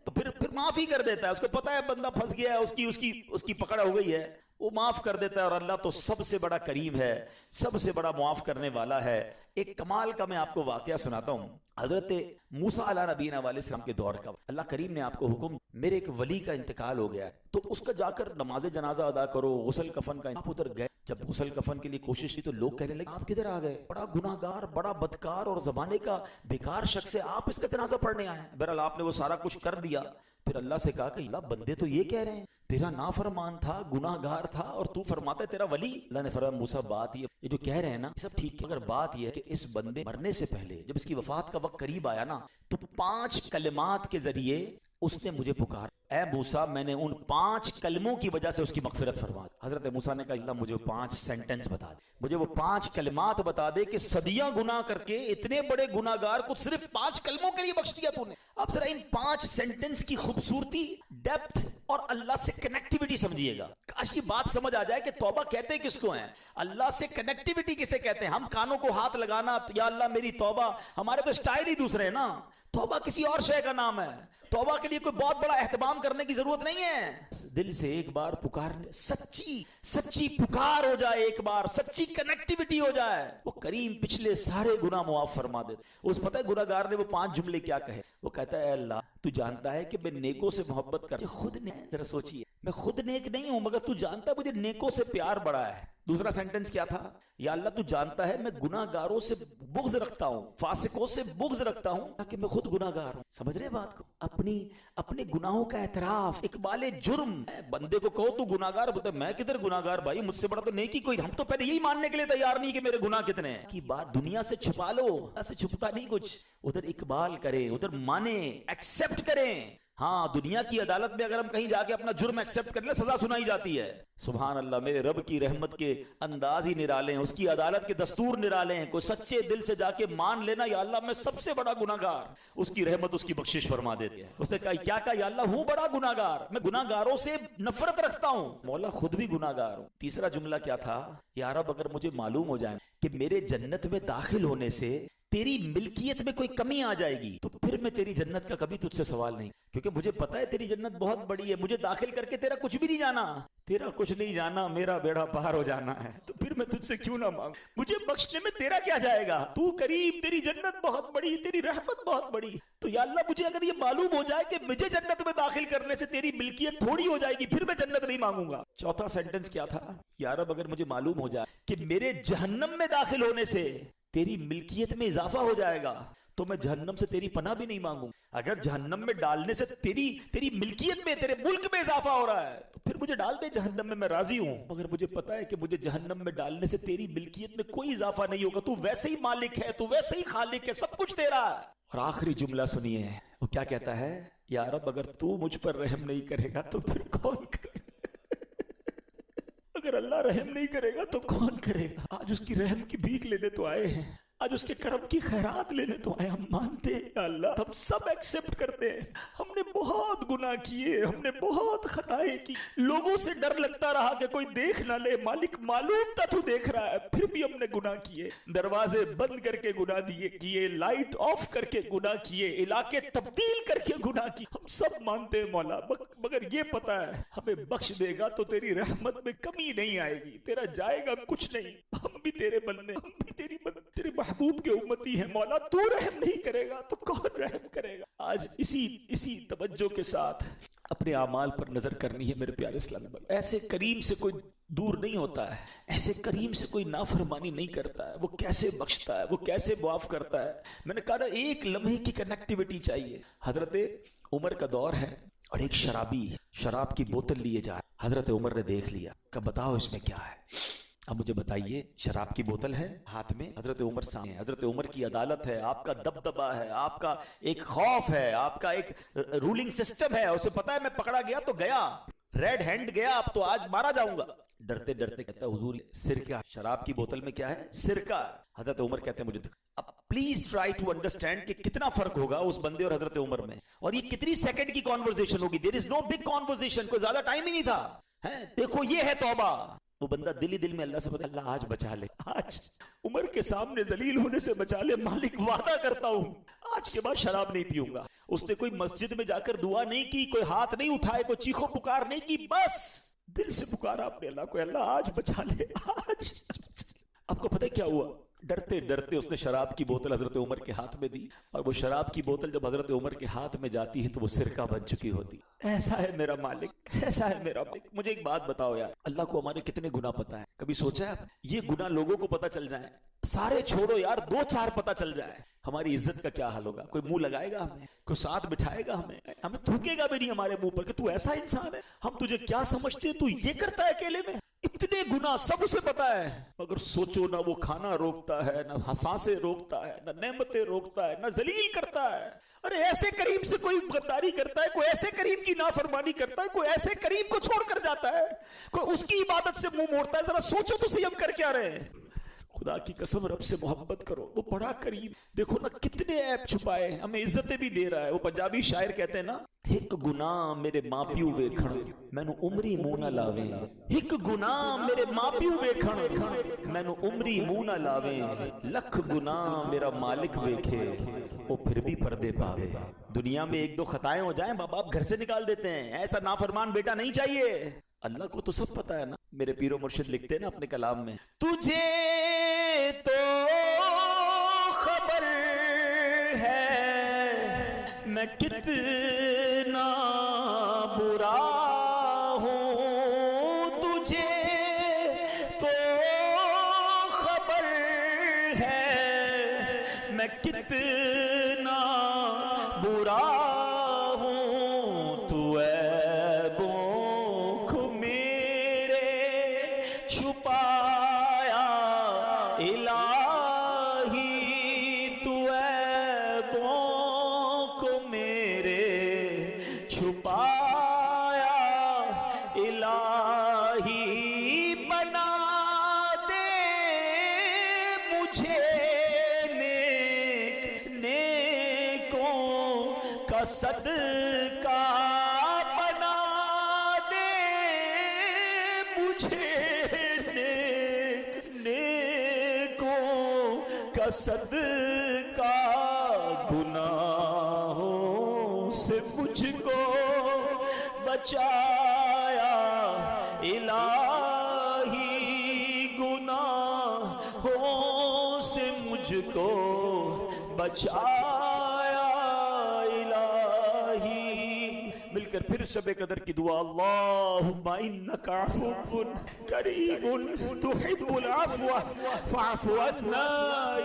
تو پھر معاف ہی کر دیتا ہے. اس کو پتا ہے بندہ پھنس گیا ہے, اس کی پکڑ ہو گئی ہے, وہ معاف کر دیتا ہے. اور اللہ تو سب سے بڑا کریم ہے, سب سے بڑا معاف کرنے والا ہے. ایک کمال کا میں آپ کو واقعہ سناتا ہوں. حضرت موسیٰ علیہ نبینا علیہ السلام کے دور کا. اللہ کریم نے آپ کو حکم, میرے ایک ولی کا انتقال ہو گیا ہے تو اس کا جا کر نماز جنازہ ادا کرو, غسل کفن کا. آپ ادھر گئے, جب غسل کفن کے لیے کوشش کی تو لوگ کہنے لگے آپ کدھر آ گئے, بڑا گناہگار, بڑا بدکار اور زمانے کا بیکار شخص ہے, آپ اس کا جنازہ پڑھنے آئے ہیں. بہرحال آپ نے وہ سارا کچھ کر دیا. پھر اللہ سے کہا کہ اللہ بندے تو یہ کہہ رہے ہیں تیرا نافرمان تھا, گناہگار تھا, اور تو فرماتا ہے تیرا ولی. اللہ نے فرمایا موسیٰ بات یہ جو کہہ رہے ہیں نا سب ٹھیک ہے, مگر بات یہ ہے کہ اس بندے مرنے سے پہلے جب اس کی وفات کا وقت قریب آیا نا تو 5 کلمات کے ذریعے اس نے مجھے پکارا, اے موسیٰ میں نے ان 5 کلموں کی وجہ سے اس کی مغفرت فرما. حضرت موسیٰ نے کہا اللہ مجھے 5 سینٹنس بتا دے, مجھے وہ 5 کلمات بتا دے کہ صدیاں گناہ کر کے اتنے بڑے گناہگار کو صرف 5 کلموں کے لیے بخش دیا تو نے. اب ذرا ان 5 سینٹنس کی خوبصورتی, ڈیپتھ اور اللہ سے کنیکٹیوٹی سمجھیے گا. کاش یہ بات سمجھ آ جائے کہ توبہ کہتے کس کو ہیں, اللہ سے کنیکٹیوٹی کسے کہتے ہیں. ہم کانوں کو ہاتھ لگانا, یا اللہ میری توبہ, ہمارے تو اسٹائل ہی دوسرے ہیں نا. توبہ کسی اور شے کا نام ہے. توبہ کے لیے کوئی بہت بڑا اہتمام کرنے کی ضرورت نہیں ہے. دل سے ایک بار پکارنے, سچی پکار ہو جائے, ایک بار سچی کنیکٹیوٹی ہو جائے, وہ کریم پچھلے سارے گناہ معاف فرما دیتے. اس پتہ ہے گناہگار نے وہ 5 جملے کیا کہے, وہ کہتا ہے اے اللہ تو جانتا ہے کہ میں نیکوں سے محبت کر, خود نے ذرا سوچیے, میں خود نیک نہیں ہوں مگر تو جانتا ہے مجھے نیکوں سے پیار بڑا ہے. دوسرا سینٹنس کیا تھا, یا اللہ تو جانتا ہے میں گناہگاروں سے بغض رکھتا ہوں, فاسقوں سے بغض رکھتا ہوں کہ میں خود گناہگار ہوں. سمجھ رہے بات کو, اپنے گناہوں کا اعتراف, اقبال جرم. بندے کو کہو تو گناہگار, بولتا میں کدھر گناہگار بھائی, مجھ سے بڑا تو نیکی کوئی. ہم تو پہلے یہی ماننے کے لیے تیار نہیں کہ میرے گناہ کتنے ہیں. کی بات دنیا سے چھپا لو, اللہ سے چھپتا نہیں کچھ. ادھر اقبال کریں, ادھر مانیں, ایکسپٹ کریں. ہاں دنیا کی عدالت میں اگر ہم کہیں جا کے اپنا جرم ایکسپٹ کر لیں سزا سنائی جاتی ہے. سبحان اللہ, میرے رب کی رحمت کے انداز ہی نرالے ہیں, اس کی عدالت کے دستور نرالے ہیں. کوئی سچے دل سے جا کے مان لینا یا اللہ میں سب سے بڑا گناہگار, اس کی رحمت اس کی بخشش فرما دیتی ہے. اس نے کہا کیا کہا, یا اللہ ہوں بڑا گناہگار, میں گناہگاروں سے نفرت رکھتا ہوں, مولا خود بھی گناہگار ہوں. تیسرا جملہ کیا تھا, یا رب اگر مجھے معلوم ہو جائے کہ میرے جنت میں داخل ہونے سے تیری ملکیت میں کوئی کمی آ جائے گی تو پھر میں تیری جنت کا کبھی تجھ سے سوال نہیں, کیونکہ مجھے پتا ہے تیری جنت بہت بڑی ہے. مجھے داخل کر کے تیرا کچھ بھی نہیں جانا, تیرا کچھ نہیں جانا, میرا بیڑا پار ہو جانا ہے, تو پھر میں تجھ سے کیوں نہ مانگوں, مجھے بخشنے میں تیرا کیا جائے گا, تو کریم, تیری جنت بہت بڑی, تیری رحمت بہت بڑی. تو یا اللہ مجھے اگر یہ معلوم ہو جائے کہ مجھے جنت میں داخل کرنے سے تیری ملکیت تھوڑی ہو جائے گی پھر میں جنت نہیں مانگوں گا. چوتھا سینٹنس کیا تھا, یا رب اگر مجھے معلوم ہو جائے کہ میرے جہنم میں داخل ہونے سے تیری ملکیت میں اضافہ ہو جائے گا تو میں جہنم سے تیری پناہ بھی نہیں مانگوں. اگر جہنم میں ڈالنے سے تیری ملکیت میں، تیرے ملک میں اضافہ ہو رہا ہے تو پھر مجھے ڈال دے جہنم میں راضی ہوں. مگر مجھے پتا ہے کہ مجھے جہنم میں ڈالنے سے تیری ملکیت میں کوئی اضافہ نہیں ہوگا. تو ویسے ہی مالک ہے، تو ویسے ہی خالق ہے، سب کچھ تیرا ہے. اور آخری جملہ سنیے، وہ کیا کہتا ہے؟ یا رب اگر تو مجھ پر رحم نہیں کرے گا تو پھر کون کرے گا؟ اگر اللہ رحم نہیں کرے گا تو کون کرے گا؟ آج اس کی رحم کی بھیک لینے تو آئے ہیں، آج اس کے کرم کی خیرات لینے تو آئے. ہم مانتے ہیں یا اللہ، ہم سب ایکسپٹ کرتے ہیں، ہم نے بہت گناہ کیے، ہم نے بہت خطائیں کی، لوگوں سے ڈر لگتا رہا کہ کوئی دیکھ نہ لے. مالک معلوم تھا تو دیکھ رہا ہے، پھر بھی ہم نے گناہ کیے. دروازے بند کر کے گناہ کیے، لائٹ آف کر کے گناہ کیے، علاقے تبدیل کر کے گناہ کیے. ہم سب مانتے ہیں مولا، مگر یہ پتا ہے ہمیں بخش دے گا تو تیری رحمت میں کمی نہیں آئے گی، تیرا جائے گا کچھ نہیں. ہم بھی تیرے بندے، ہم بھی تیرے محبوب کے امتی ہیں مولا. تو رحم نہیں کرے گا تو کون رحم کرے گا؟ آج اسی توجہ کے ساتھ اپنے اعمال پر نظر کرنی ہے میرے پیارے اسلامی بھائی. ایسے کریم سے کوئی دور نہیں ہوتا ہے، ایسے کریم سے کوئی نافرمانی نہیں کرتا ہے. وہ کیسے بخشتا ہے، وہ کیسے معاف کرتا ہے. میں نے کہا نا ایک لمحے کی کنیکٹیویٹی چاہیے. حضرت عمر کا دور ہے اور ایک شرابی شراب کی بوتل لیے جا رہا. حضرت عمر نے دیکھ لیا کہ بتاؤ اس میں کیا ہے. اب مجھے بتائیے، شراب کی بوتل ہے ہاتھ میں، حضرت عمر سامنے. حضرت عمر کی عدالت ہے، آپ کا دبدبہ ہے، آپ کا ایک خوف ہے، آپ کا ایک رولنگ سسٹم ہے. اسے پتا ہے میں پکڑا گیا تو گیا، ریڈ ہینڈ گیا، اب تو آج مارا جاؤں گا. ڈرتے ڈرتے کہتا ہے حضور سرکہ، شراب کی بوتل میں کیا ہے؟ سرکہ. حضرت عمر کہتے ہیں مجھے اب پلیز ٹرائی ٹو انڈرسٹینڈ کہ کتنا فرق ہوگا اس بندے اور حضرت عمر میں، اور یہ کتنی سیکنڈ کی کانورزیشن ہوگی. دیر از نو بگ کانورزیشن، کوئی زیادہ ٹائم ہی نہیں تھا. دیکھو یہ ہے توبہ. وہ بندہ دل ہی دل میں اللہ سے بتا، اللہ آج بچا لے، آج عمر کے سامنے ذلیل ہونے سے بچا لے. مالک وعدہ کرتا ہوں آج کے بعد شراب نہیں پیوں گا. اس نے کوئی مسجد میں جا کر دعا نہیں کی، کوئی ہاتھ نہیں اٹھائے، کوئی چیخو پکار نہیں کی، بس دل سے پکارا اپنے اللہ کو، اللہ آج بچا لے، آج. آپ کو پتہ کیا ہوا؟ ڈرتے ڈرتے اس نے شراب کی بوتل حضرت عمر کے ہاتھ میں دی، اور وہ شراب کی بوتل جب حضرت عمر کے ہاتھ میں جاتی ہے تو وہ سرکہ بن چکی ہوتی. ایسا ہے میرا مالک، ایسا ہے میرا مالک. مجھے ایک بات بتاؤ یار، اللہ کو ہمارے کتنے گناہ پتا ہے؟ کبھی سوچا ہے یہ گناہ لوگوں کو پتا چل جائیں؟ سارے چھوڑو یار، 2-4 پتا چل جائے، ہماری عزت کا کیا حال ہوگا؟ کوئی منہ لگائے گا ہمیں؟ کوئی ساتھ بٹھائے گا ہمیں تھوکے گا بھی نہیں ہمارے منہ پر کہ تو ایسا انسان ہے، ہم تجھے کیا سمجھتے ہیں، تو یہ کرتا ہے اکیلے میں. اتنے گناہ سب اسے پتا ہے، مگر سوچو نہ وہ کھانا روکتا ہے، نہ ہنسانسے روکتا ہے، نہ نعمتیں روکتا ہے، نہ ذلیل کرتا ہے. ارے ایسے کریم سے کوئی غداری کرتا ہے، کوئی ایسے کریم کی نافرمانی کرتا ہے، کوئی ایسے کریم کو چھوڑ کر جاتا ہے، کوئی اس کی عبادت سے منہ موڑتا ہے. ذرا سوچو تو صحیح ہم کر کیا رہے ہیں. خدا کی قسم رب سے محبت کرو، وہ بڑا کریم. دیکھو نا کتنے عیب چھپائے، ہمیں عزتیں بھی دے رہا ہے. وہ پنجابی شاعر کہتے ہیں نا، ایک گناہ میرے ماں پیو ویکھن مینوں عمری منہ نہ لاویں. ایک گناہ میرے ماں پیو ویکھن مینوں عمری منہ نہ لاویں. لکھ گناہ میرا مالک ویکھے وہ پھر بھی پردے پاوے. دنیا میں 1-2 خطائیں ہو جائیں باپ باپ گھر سے نکال دیتے ہیں. ایسا نافرمان بیٹا نہیں چاہیے. اللہ کو تو سب پتا ہے نا. میرے پیر و مرشد لکھتے ہیں نا اپنے کلام میں، تجھے تو خبر ہے میں کتنا برا ہوں. تجھے تو خبر ہے میں کتنا برا ہوں. تو صدقہ بنا دے مجھے، نیکوں کا صدقہ، گناہوں سے مجھ کو بچایا الہی. گناہوں سے مجھ کو بچایا. مل کر پھر شب قدر کی دعا، اللہم انک عفو کریم تحب العفو فاعف عنا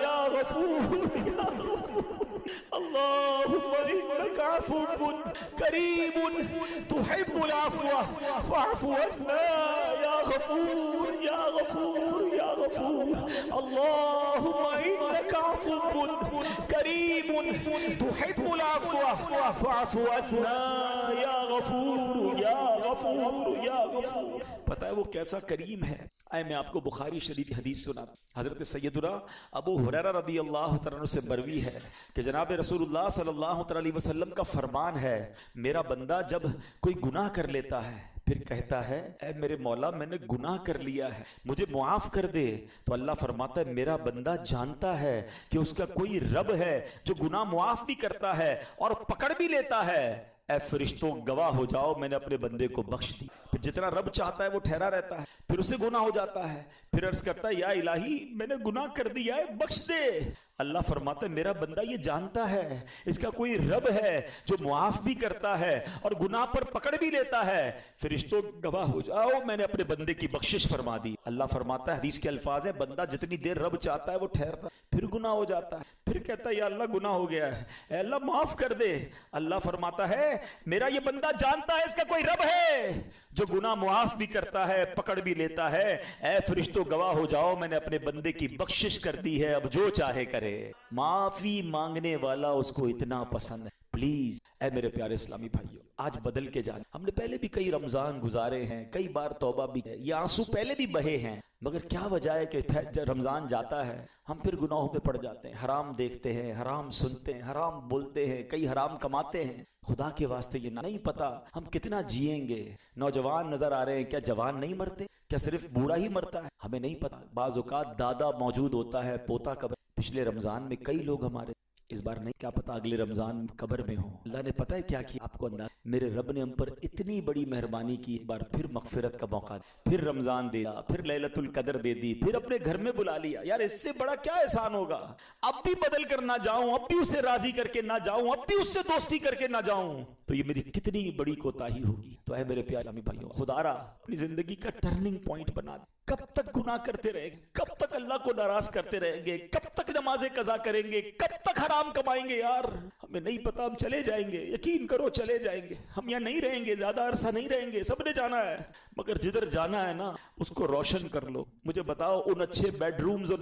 یا غفور یا غفور. اللہم انک عفو کریم تحب العفو فاعف عنا یا غفور یا غفور یا غفور. اللہم انک عفو کریم تحب العفو فاعف عنا یا غفور یا غفور یا غفور. پتہ ہے وہ کیسا کریم ہے؟ آئے میں آپ کو بخاری شریف کی حدیث سنا. حضرت سیدنا ابو ہریرہ رضی اللہ تعالیٰ عنہ سے مروی ہے کہ جناب رسول اللہ صلی اللہ علیہ وسلم کا فرمان ہے، میرا بندہ جب کوئی گناہ کر لیتا ہے پھر کہتا ہے اے میرے مولا میں نے گناہ کر لیا ہے مجھے معاف کر دے، تو اللہ فرماتا ہے میرا بندہ جانتا ہے کہ اس کا کوئی رب ہے جو گناہ معاف بھی کرتا ہے اور پکڑ بھی لیتا ہے. اے فرشتوں گواہ ہو جاؤ میں نے اپنے بندے کو بخش دی. پھر جتنا رب چاہتا ہے وہ ٹھہرا رہتا ہے، پھر اسے گناہ ہو جاتا ہے، پھر عرض کرتا ہے یا الہی میں نے گناہ کر دیا ہے بخش دے. اللہ فرماتا ہے میرا بندہ یہ جانتا ہے اس کا کوئی رب ہے جو معاف بھی کرتا ہے اور گناہ پر پکڑ بھی لیتا ہے. فرشتوں گواہ ہو جاؤ میں نے اپنے بندے کی بخشش فرما دی. اللہ فرماتا ہے حدیث کے الفاظ ہیں بندہ جتنی دیر رب چاہتا ہے وہ ٹھہرتا ہے، پھر گناہ ہو جاتا ہے، پھر کہتا ہے یا اللہ گناہ ہو گیا ہے اے اللہ معاف کر دے. اللہ فرماتا ہے میرا یہ بندہ جانتا ہے اس کا کوئی رب ہے جو گناہ معاف بھی کرتا ہے پکڑ بھی لیتا ہے. اے فرشتوں گواہ ہو جاؤ میں نے اپنے بندے کی بخشش کر دی ہے، اب جو چاہے کرے. معافی مانگنے والا اس کو اتنا پسند ہے. پلیز اے میرے پیارے اسلامی بھائیوں آج بدل کے جائیں. ہم نے پہلے بھی کئی رمضان گزارے ہیں، کئی بار توبہ بھی ہے، یہ آنسو پہلے بھی بہے ہیں، مگر کیا وجہ ہے کہ جب رمضان جاتا ہے ہم پھر گناہوں میں پڑ جاتے ہیں، حرام دیکھتے ہیں، حرام سنتے ہیں، حرام بولتے ہیں، کئی حرام کماتے ہیں. خدا کے واسطے یہ نہیں پتا ہم کتنا جیئیں گے. نوجوان نظر آ رہے ہیں، کیا جوان نہیں مرتے؟ کیا صرف بوڑھا ہی مرتا ہے؟ ہمیں نہیں پتا. بعض اوقات دادا موجود ہوتا ہے پوتا قبر. پچھلے رمضان میں کئی لوگ ہمارے، اس بار نہیں کیا پتا اگلے رمضان قبر میں ہوں. اللہ نے پتہ ہے کیا کیا آپ کو انداز، میرے رب نے ہم پر اتنی بڑی مہربانی کی، ایک بار پھر مغفرت کا موقع دیا، پھر رمضان دیا، پھر لیلۃ القدر دے دی، پھر اپنے گھر میں بلا لیا. یار اس سے بڑا کیا احسان ہوگا؟ اب بھی بدل کر نہ جاؤں، اب بھی اسے راضی کر کے نہ جاؤں، اب بھی اس سے دوستی کر کے نہ جاؤں تو یہ میری کتنی بڑی کوتاہی ہوگی. تو اے میرے پیارے اسلامی بھائیوں خدا را اپنی زندگی کا ٹرننگ پوائنٹ بنا دے. کب تک گناہ کرتے رہیں گے؟ کب تک اللہ کو ناراض کرتے رہیں گے؟ کب تک نمازیں قضا کریں گے؟ کب تک حرام کمائیں گے؟ یار ہمیں نہیں پتا، ہم چلے جائیں گے، یقین کرو چلے جائیں گے. ہم یہاں نہیں رہیں گے، زیادہ عرصہ نہیں رہیں گے، سب نے جانا ہے. مگر جدھر جانا ہے نا اس کو روشن کر لو. مجھے بتاؤ ان اچھے بیڈ رومز اور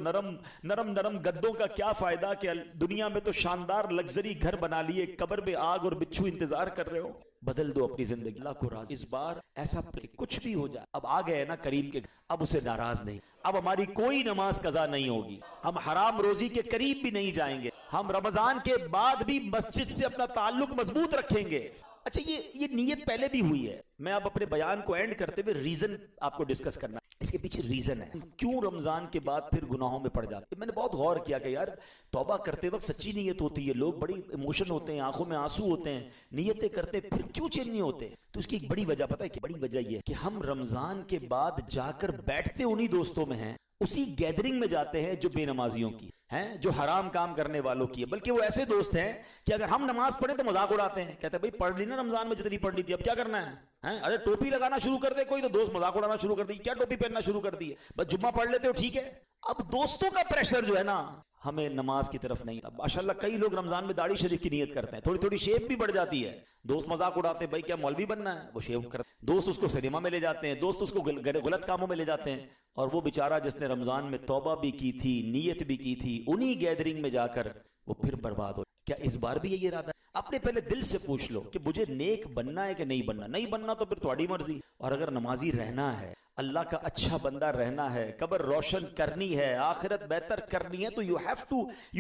نرم گدوں کا کیا فائدہ کہ دنیا میں تو شاندار لگژری گھر بنا لیے، قبر میں آگ اور بچھو انتظار کر رہے ہو. بدل دو اپنی زندگی، اللہ کو راضی. اس بار ایسا کچھ بھی ہو جائے اب آ گئے نا کریم کے، اب اسے ناراض نہیں. اب ہماری کوئی نماز قضا نہیں ہوگی، ہم حرام روزی کے قریب بھی نہیں جائیں گے، ہم رمضان کے بعد بھی مسجد سے اپنا تعلق مضبوط رکھیں گے. اچھا یہ نیت پہلے بھی ہوئی ہے. میں اب اپنے بیان کو اینڈ کرتے ہوئے ریزن آپ کو ڈسکس کرنا ہے. اس کے پیچھے ریزن ہے کیوں رمضان کے بعد پھر گناہوں میں پڑ جاتے ہیں. میں نے بہت غور کیا کہ یار توبہ کرتے وقت سچی نیت ہوتی ہے، لوگ بڑی ایموشن ہوتے ہیں، آنکھوں میں آنسو ہوتے ہیں، نیتیں کرتے پھر کیوں چینج نہیں ہوتے؟ تو اس کی ایک بڑی وجہ پتہ ہے کہ بڑی وجہ یہ ہے کہ ہم رمضان کے بعد جا کر بیٹھتے انہی دوستوں میں ہیں، اسی گیدرنگ میں جاتے ہیں جو بے نمازیوں کی ہیں، جو حرام کام کرنے والوں کی ہے. بلکہ وہ ایسے دوست ہیں کہ اگر ہم نماز پڑھیں تو مذاق اڑاتے ہیں، کہتے ہیں بھائی پڑھ لی نا رمضان میں جتنی پڑھ لی تھی اب کیا کرنا ہے؟ ارے ٹوپی لگانا شروع کر دے کوئی تو دوست مذاق اڑانا شروع کر دی، کیا ٹوپی پہننا شروع کر دی ہے، بس جمعہ پڑھ لیتے ہو ٹھیک ہے. اب دوستوں کا پریشر جو ہے نا ہمیں نماز کی طرف نہیں. اب ماشاءاللہ کئی لوگ رمضان میں داڑھی شریف کی نیت کرتے ہیں، تھوڑی تھوڑی شیپ بھی بڑھ جاتی ہے. دوست مذاق اڑاتے ہیں بھائی کیا مولوی بننا ہے، وہ شیو کرتے ہیں. دوست اس کو سنیما میں لے جاتے ہیں، دوست اس کو غلط کاموں میں لے جاتے ہیں. اور وہ بیچارہ جس نے رمضان میں توبہ بھی کی تھی، نیت بھی کی تھی، انہی گیدرنگ میں جا کر وہ پھر برباد ہو. کیا اس بار بھی یہی ارادہ ہے؟ اپنے پہلے دل سے پوچھ لو کہ مجھے نیک بننا ہے کہ نہیں بننا. نہیں بننا تو پھر تمہاری مرضی. اور اگر نمازی رہنا ہے، اللہ کا اچھا بندہ رہنا ہے، قبر روشن کرنی ہے، آخرت بہتر کرنی ہے، تو you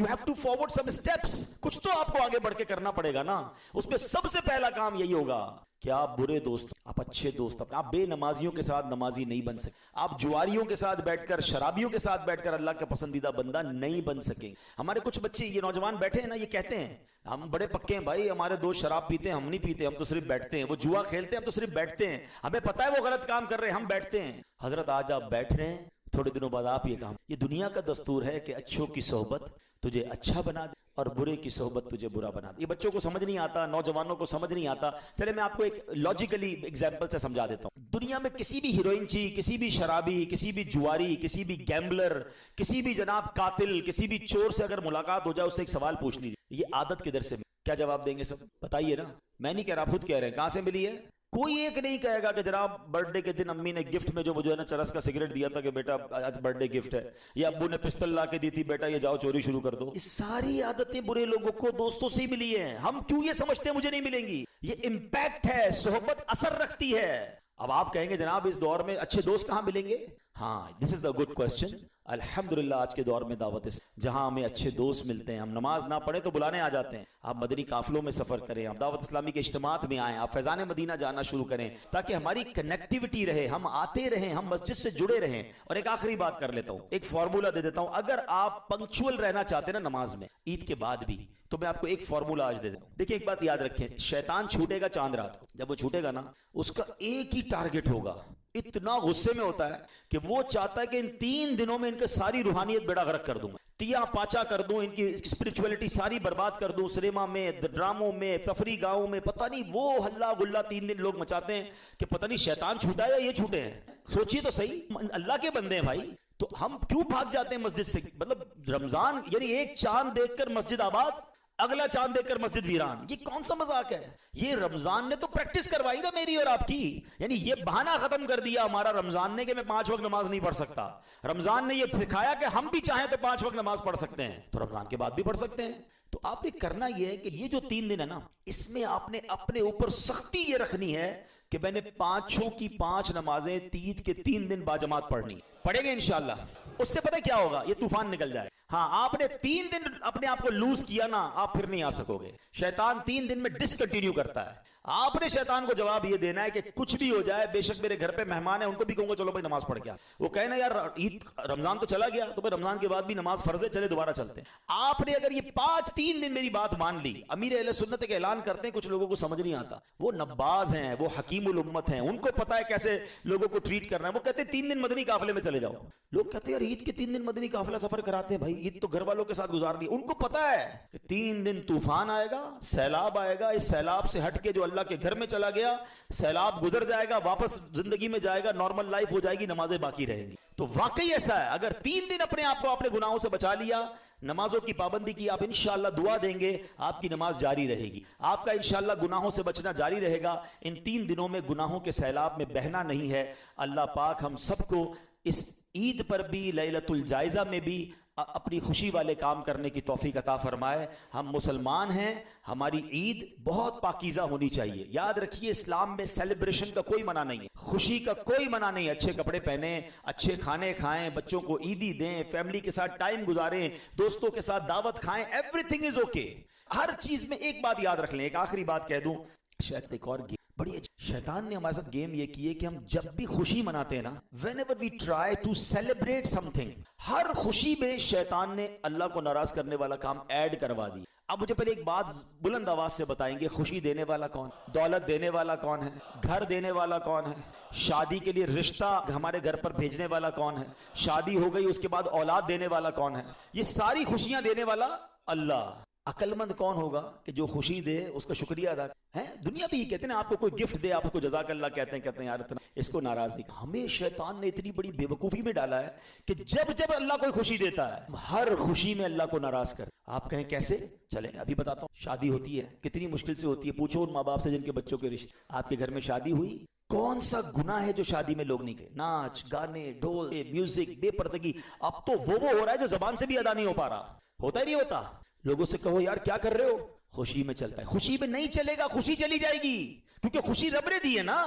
have to forward some steps. کچھ تو آپ کو آگے بڑھ کے کرنا پڑے گا نا. اس میں سب سے پہلا کام یہی ہوگا کہ آپ برے دوست، آپ اچھے دوست، آپ بے نمازیوں کے ساتھ نمازی نہیں بن سکے، آپ جواریوں کے ساتھ بیٹھ کر، شرابیوں کے ساتھ بیٹھ کر اللہ کا پسندیدہ بندہ نہیں بن سکیں. ہمارے کچھ بچے یہ نوجوان بیٹھے ہیں نا، یہ کہتے ہیں ہم بڑے پکے ہیں بھائی، ہمارے دوست شراب پیتے ہیں ہم نہیں پیتے، ہم تو صرف بیٹھتے ہیں. وہ جوا کھیلتے ہیں ہم تو صرف بیٹھتے ہیں. ہمیں پتہ ہے وہ غلط کام کر رہے ہیں، ہم بیٹھتے ہیں. حضرت آج آپ بیٹھ رہے ہیں، تھوڑے دنوں بعد آپ یہ کام. یہ دنیا کا دستور ہے کہ اچھوں کی صحبت تجھے اچھا بنا دے اور برے کی صحبت تجھے برا بنا دے. یہ بچوں کو سمجھ نہیں آتا، نوجوانوں کو سمجھ نہیں آتا. چلے میں آپ کو ایک لاجیکلی ایگزامپل سے سمجھا دیتا ہوں. دنیا میں کسی بھی ہیروئن چی، کسی بھی شرابی، کسی بھی جواری، کسی بھی گیمبلر، کسی بھی جناب قاتل، کسی بھی چور سے اگر ملاقات ہو جائے اس سے ایک سوال پوچھ لیجیے یہ عادت کدھر سے؟ کیا جواب دیں گے سب؟ بتائیے نا. میں نہیں کہہ رہا، آپ خود کہہ رہے ہیں. کہاں سے ملی ہے؟ کوئی ایک نہیں کہے گا کہ جناب برتھ ڈے کے دن امی نے گفٹ میں جو مجھے نا چرس کا سگریٹ دیا تھا کہ بیٹا آج برتھ ڈے گفٹ ہے، یا ابو نے پستل لا کے دی تھی بیٹا یہ جاؤ چوری شروع کر دو. یہ ساری عادتیں برے لوگوں کو دوستوں سے ہی ملی ہیں. ہم کیوں یہ سمجھتے ہیں مجھے نہیں ملیں گی؟ یہ امپیکٹ ہے، صحبت اثر رکھتی ہے. اب آپ کہیں گے جناب اس دور میں اچھے دوست کہاں ملیں گے؟ ہاں، دس از دا گڈ کوسچن. الحمدللہ آج کے دور میں دعوت ہے جہاں ہمیں اچھے دوست ملتے ہیں. ہم نماز نہ پڑھیں تو بلانے آ جاتے ہیں. آپ مدنی قافلوں میں سفر کریں، آپ دعوت اسلامی کے اجتماعات میں آئیں، آپ فیضان مدینہ جانا شروع کریں تاکہ ہماری کنیکٹیوٹی رہے، ہم آتے رہیں، ہم مسجد سے جڑے رہیں. اور ایک آخری بات کر لیتا ہوں، ایک فارمولا دے دیتا ہوں. اگر آپ پنکچول رہنا چاہتے ہیں نا نماز میں عید کے بعد بھی، تو میں آپ کو ایک فارمولا آج دے دیتا ہوں. دیکھیں ایک بات یاد رکھیں، شیطان چھوٹے گا چاند رات کو. جب وہ چھوٹے گا نا اس کا ایک ہی ٹارگٹ ہوگا، اتنا غصے میں ہوتا ہے کہ وہ چاہتا ہے کہ ان 3 دنوں میں ان کے ساری روحانیت بیڑا غرق کر دوں، تیا پاچا کر دوں، ان کی اسپرچولیٹی ساری برباد کر دوں. سنیما میں، ڈراموں میں، تفریح گاہوں میں، پتہ نہیں وہ ہلا گلا 3 دن لوگ مچاتے ہیں کہ پتہ نہیں شیطان چھوٹا ہے یا یہ چھوٹے ہیں. سوچیے تو صحیح، اللہ کے بندے ہیں بھائی. تو ہم کیوں بھاگ جاتے ہیں مسجد سے؟ مطلب رمضان یعنی ایک چاند دیکھ کر مسجد آباد، اگلا چاند دیکھ کر مسجد ویران. یہ کون سا مذاق ہے؟ یہ رمضان نے تو پریکٹس کروائی نا میری اور آپ کی. یعنی یہ بہانہ ختم کر دیا ہمارا رمضان نے کہ میں 5 وقت نماز نہیں پڑھ سکتا. رمضان نے یہ سکھایا کہ ہم بھی چاہیں تو 5 وقت نماز پڑھ سکتے ہیں، تو رمضان کے بعد بھی پڑھ سکتے ہیں. تو آپ نے کرنا یہ ہے کہ یہ جو 3 دن ہے نا، اس میں آپ نے اپنے اوپر سختی یہ رکھنی ہے کہ میں نے 5 کی 5 نمازیں عید کے 3 دن باجماعت پڑھنی. پڑھیں گے انشاءاللہ. اس سے پتہ کیا ہوگا؟ یہ طوفان نکل جائے. ہاں، آپ نے 3 دن اپنے آپ کو لوز کیا نا، آپ پھر نہیں آ سکو گے. شیطان 3 دن میں ڈسکنٹینیو کرتا ہے. آپ نے شیطان کو جواب یہ دینا ہے کہ کچھ بھی ہو جائے، بے شک میرے گھر پہ مہمان ہیں، ان کو بھی کہوں گا چلو بھائی نماز پڑھ کے آ. وہ کہنا یار عید رمضان تو چلا گیا، تو پھر رمضان کے بعد بھی نماز فرض ہے، چلے دوبارہ چلتے ہیں. آپ نے اگر یہ 3 دن میری بات مان لی. امیر اہل سنت کا اعلان کرتے ہیں، کچھ لوگوں کو سمجھ نہیں آتا، وہ نباز ہیں، وہ حکیم الامت ہیں، ان کو پتہ ہے کیسے لوگوں کو ٹریٹ کرنا ہے. وہ کہتے ہیں 3 دن مدنی قافلے میں چلے جاؤ. لوگ کہتے ہیں یار عید کے 3 دن مدنی قافلہ سفر کراتے ہیں، بھائی عید تو گھر والوں کے ساتھ گزارنی. ان کو پتہ ہے کہ 3 دن طوفان آئے گا، سیلاب آئے گا، اس سیلاب سے ہٹ کے جو اللہ کے گھر میں چلا گیا، سیلاب گزر جائے گا، واپس زندگی میں جائے گا، نارمل لائف ہو جائے گی، نمازیں باقی رہیں گی. تو واقعی ایسا ہے، اگر 3 دن اپنے آپ کو اپنے گناہوں سے بچا لیا، نمازوں کی پابندی کی، آپ انشاءاللہ دعا دیں گے آپ کی نماز جاری رہے گی، آپ کا انشاءاللہ گناہوں سے بچنا جاری رہے گا. ان 3 دنوں میں گناہوں کے سیلاب میں بہنا نہیں ہے. اللہ پاک ہم سب کو اس عید پر بھی، لیلۃ الجائزہ میں بھی اپنی خوشی والے کام کرنے کی توفیق عطا فرمائے. ہم مسلمان ہیں، ہماری عید بہت پاکیزہ ہونی چاہیے. یاد رکھیے اسلام میں سیلیبریشن کا کوئی منع نہیں ہے، خوشی کا کوئی منع نہیں ہے. اچھے کپڑے پہنیں، اچھے کھانے کھائیں، بچوں کو عیدی دیں، فیملی کے ساتھ ٹائم گزاریں، دوستوں کے ساتھ دعوت کھائیں، ایوری تھنگ از اوکے. ہر چیز میں ایک بات یاد رکھ لیں. ایک آخری بات کہہ دوں، شاید ایک اور بڑی شیطان نے ہمارے ساتھ گیم یہ کی ہے کہ ہم جب بھی خوشی مناتے ہیں نا، whenever we try to celebrate something، ہر خوشی میں شیطان نے اللہ کو ناراض کرنے والا کام ایڈ کروا دی. اب مجھے پہلے ایک بات بلند آواز سے بتائیں گے، خوشی دینے والا کون؟ دولت دینے والا کون ہے؟ گھر دینے والا کون ہے؟ شادی کے لیے رشتہ ہمارے گھر پر بھیجنے والا کون ہے؟ شادی ہو گئی اس کے بعد اولاد دینے والا کون ہے؟ یہ ساری خوشیاں دینے والا اللہ. عقل مند کون ہوگا کہ جو خوشی دے اس کا شکریہ ادا ہے؟ دنیا بھی کہتے ہیں نا، آپ کو کوئی گفٹ دے آپ کو جزاک اللہ کہتے ہیں یار اتنا اس کو ناراض نہیں. ہمیں شیطان نے اتنی بڑی بیوقوفی میں ڈالا ہے کہ جب اللہ کوئی خوشی دیتا ہے ہر خوشی میں اللہ کو ناراض کر. آپ کہیں کیسے؟ چلیں ابھی بتاتا ہوں. شادی ہوتی ہے، کتنی مشکل سے ہوتی ہے. پوچھو ان ماں باپ سے جن کے بچوں کے رشتے. آپ کے گھر میں شادی ہوئی، کون سا گناہ ہے جو شادی میں لوگ نہیں کہے؟ ناچ گانے، ڈھول، میوزک، بے پردگی. اب تو وہ ہو رہا ہے جو زبان سے بھی ادا نہیں ہو پا رہا. ہوتا ہی نہیں ہوتا. لوگوں سے کہو یار کیا کر رہے ہو؟ خوشی میں چلتا ہے. خوشی میں نہیں چلے گا، خوشی چلی جائے گی، کیونکہ خوشی رب نے دی ہے نا.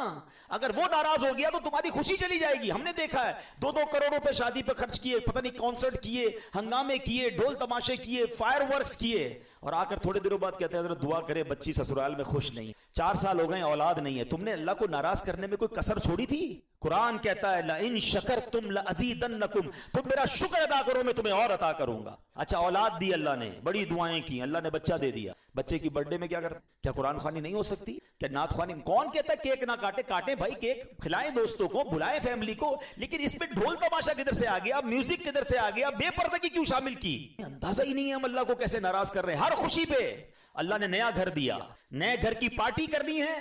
اگر وہ ناراض ہو گیا تو تمہاری خوشی چلی جائے گی. ہم نے دیکھا ہے 2-2 کروڑ روپے شادی پہ خرچ کیے، پتہ نہیں کانسرٹ کیے، ہنگامے کیے، ڈھول تماشے کیے، فائر ورکس کیے، اور آ کر تھوڑے دنوں بعد کہتے ہیں حضرت دعا کرے بچی سسرال میں خوش نہیں، 4 سال ہو گئے اولاد نہیں ہے. تم نے اللہ کو ناراض کرنے میں کوئی کسر چھوڑی تھی؟ قرآن کہتا ہے لَإِن شَكَرْتُمْ لَأَزِيدَنَّكُمْ، تم میرا شکر ادا کرو میں تمہیں اور عطا کروں گا. اچھا اولاد دی اللہ نے، بڑی دعائیں کی، اللہ نے بچہ دے دیا. بچے کی برتھ ڈے میں کیا کرتا؟ کیا قرآن خوانی نہیں ہو سکتی؟ کیا نعت خوانی؟ کون کہتا ہے کیک نہ کاٹے؟ کاٹیں بھائی کیک، کھلائیں دوستوں کو، بلائیں فیملی کو، لیکن اس پہ ڈھول تماشا کدھر سے آ گیا؟ میوزک کدھر سے آ گیا؟ بے پردگی کیوں شامل کی؟ اندازہ ہی نہیں ہے ہم اللہ کو کیسے ناراض کر رہے ہیں. ہر خوشی پہ اللہ نے نیا گھر دیا، نئے گھر کی پارٹی کرنی ہے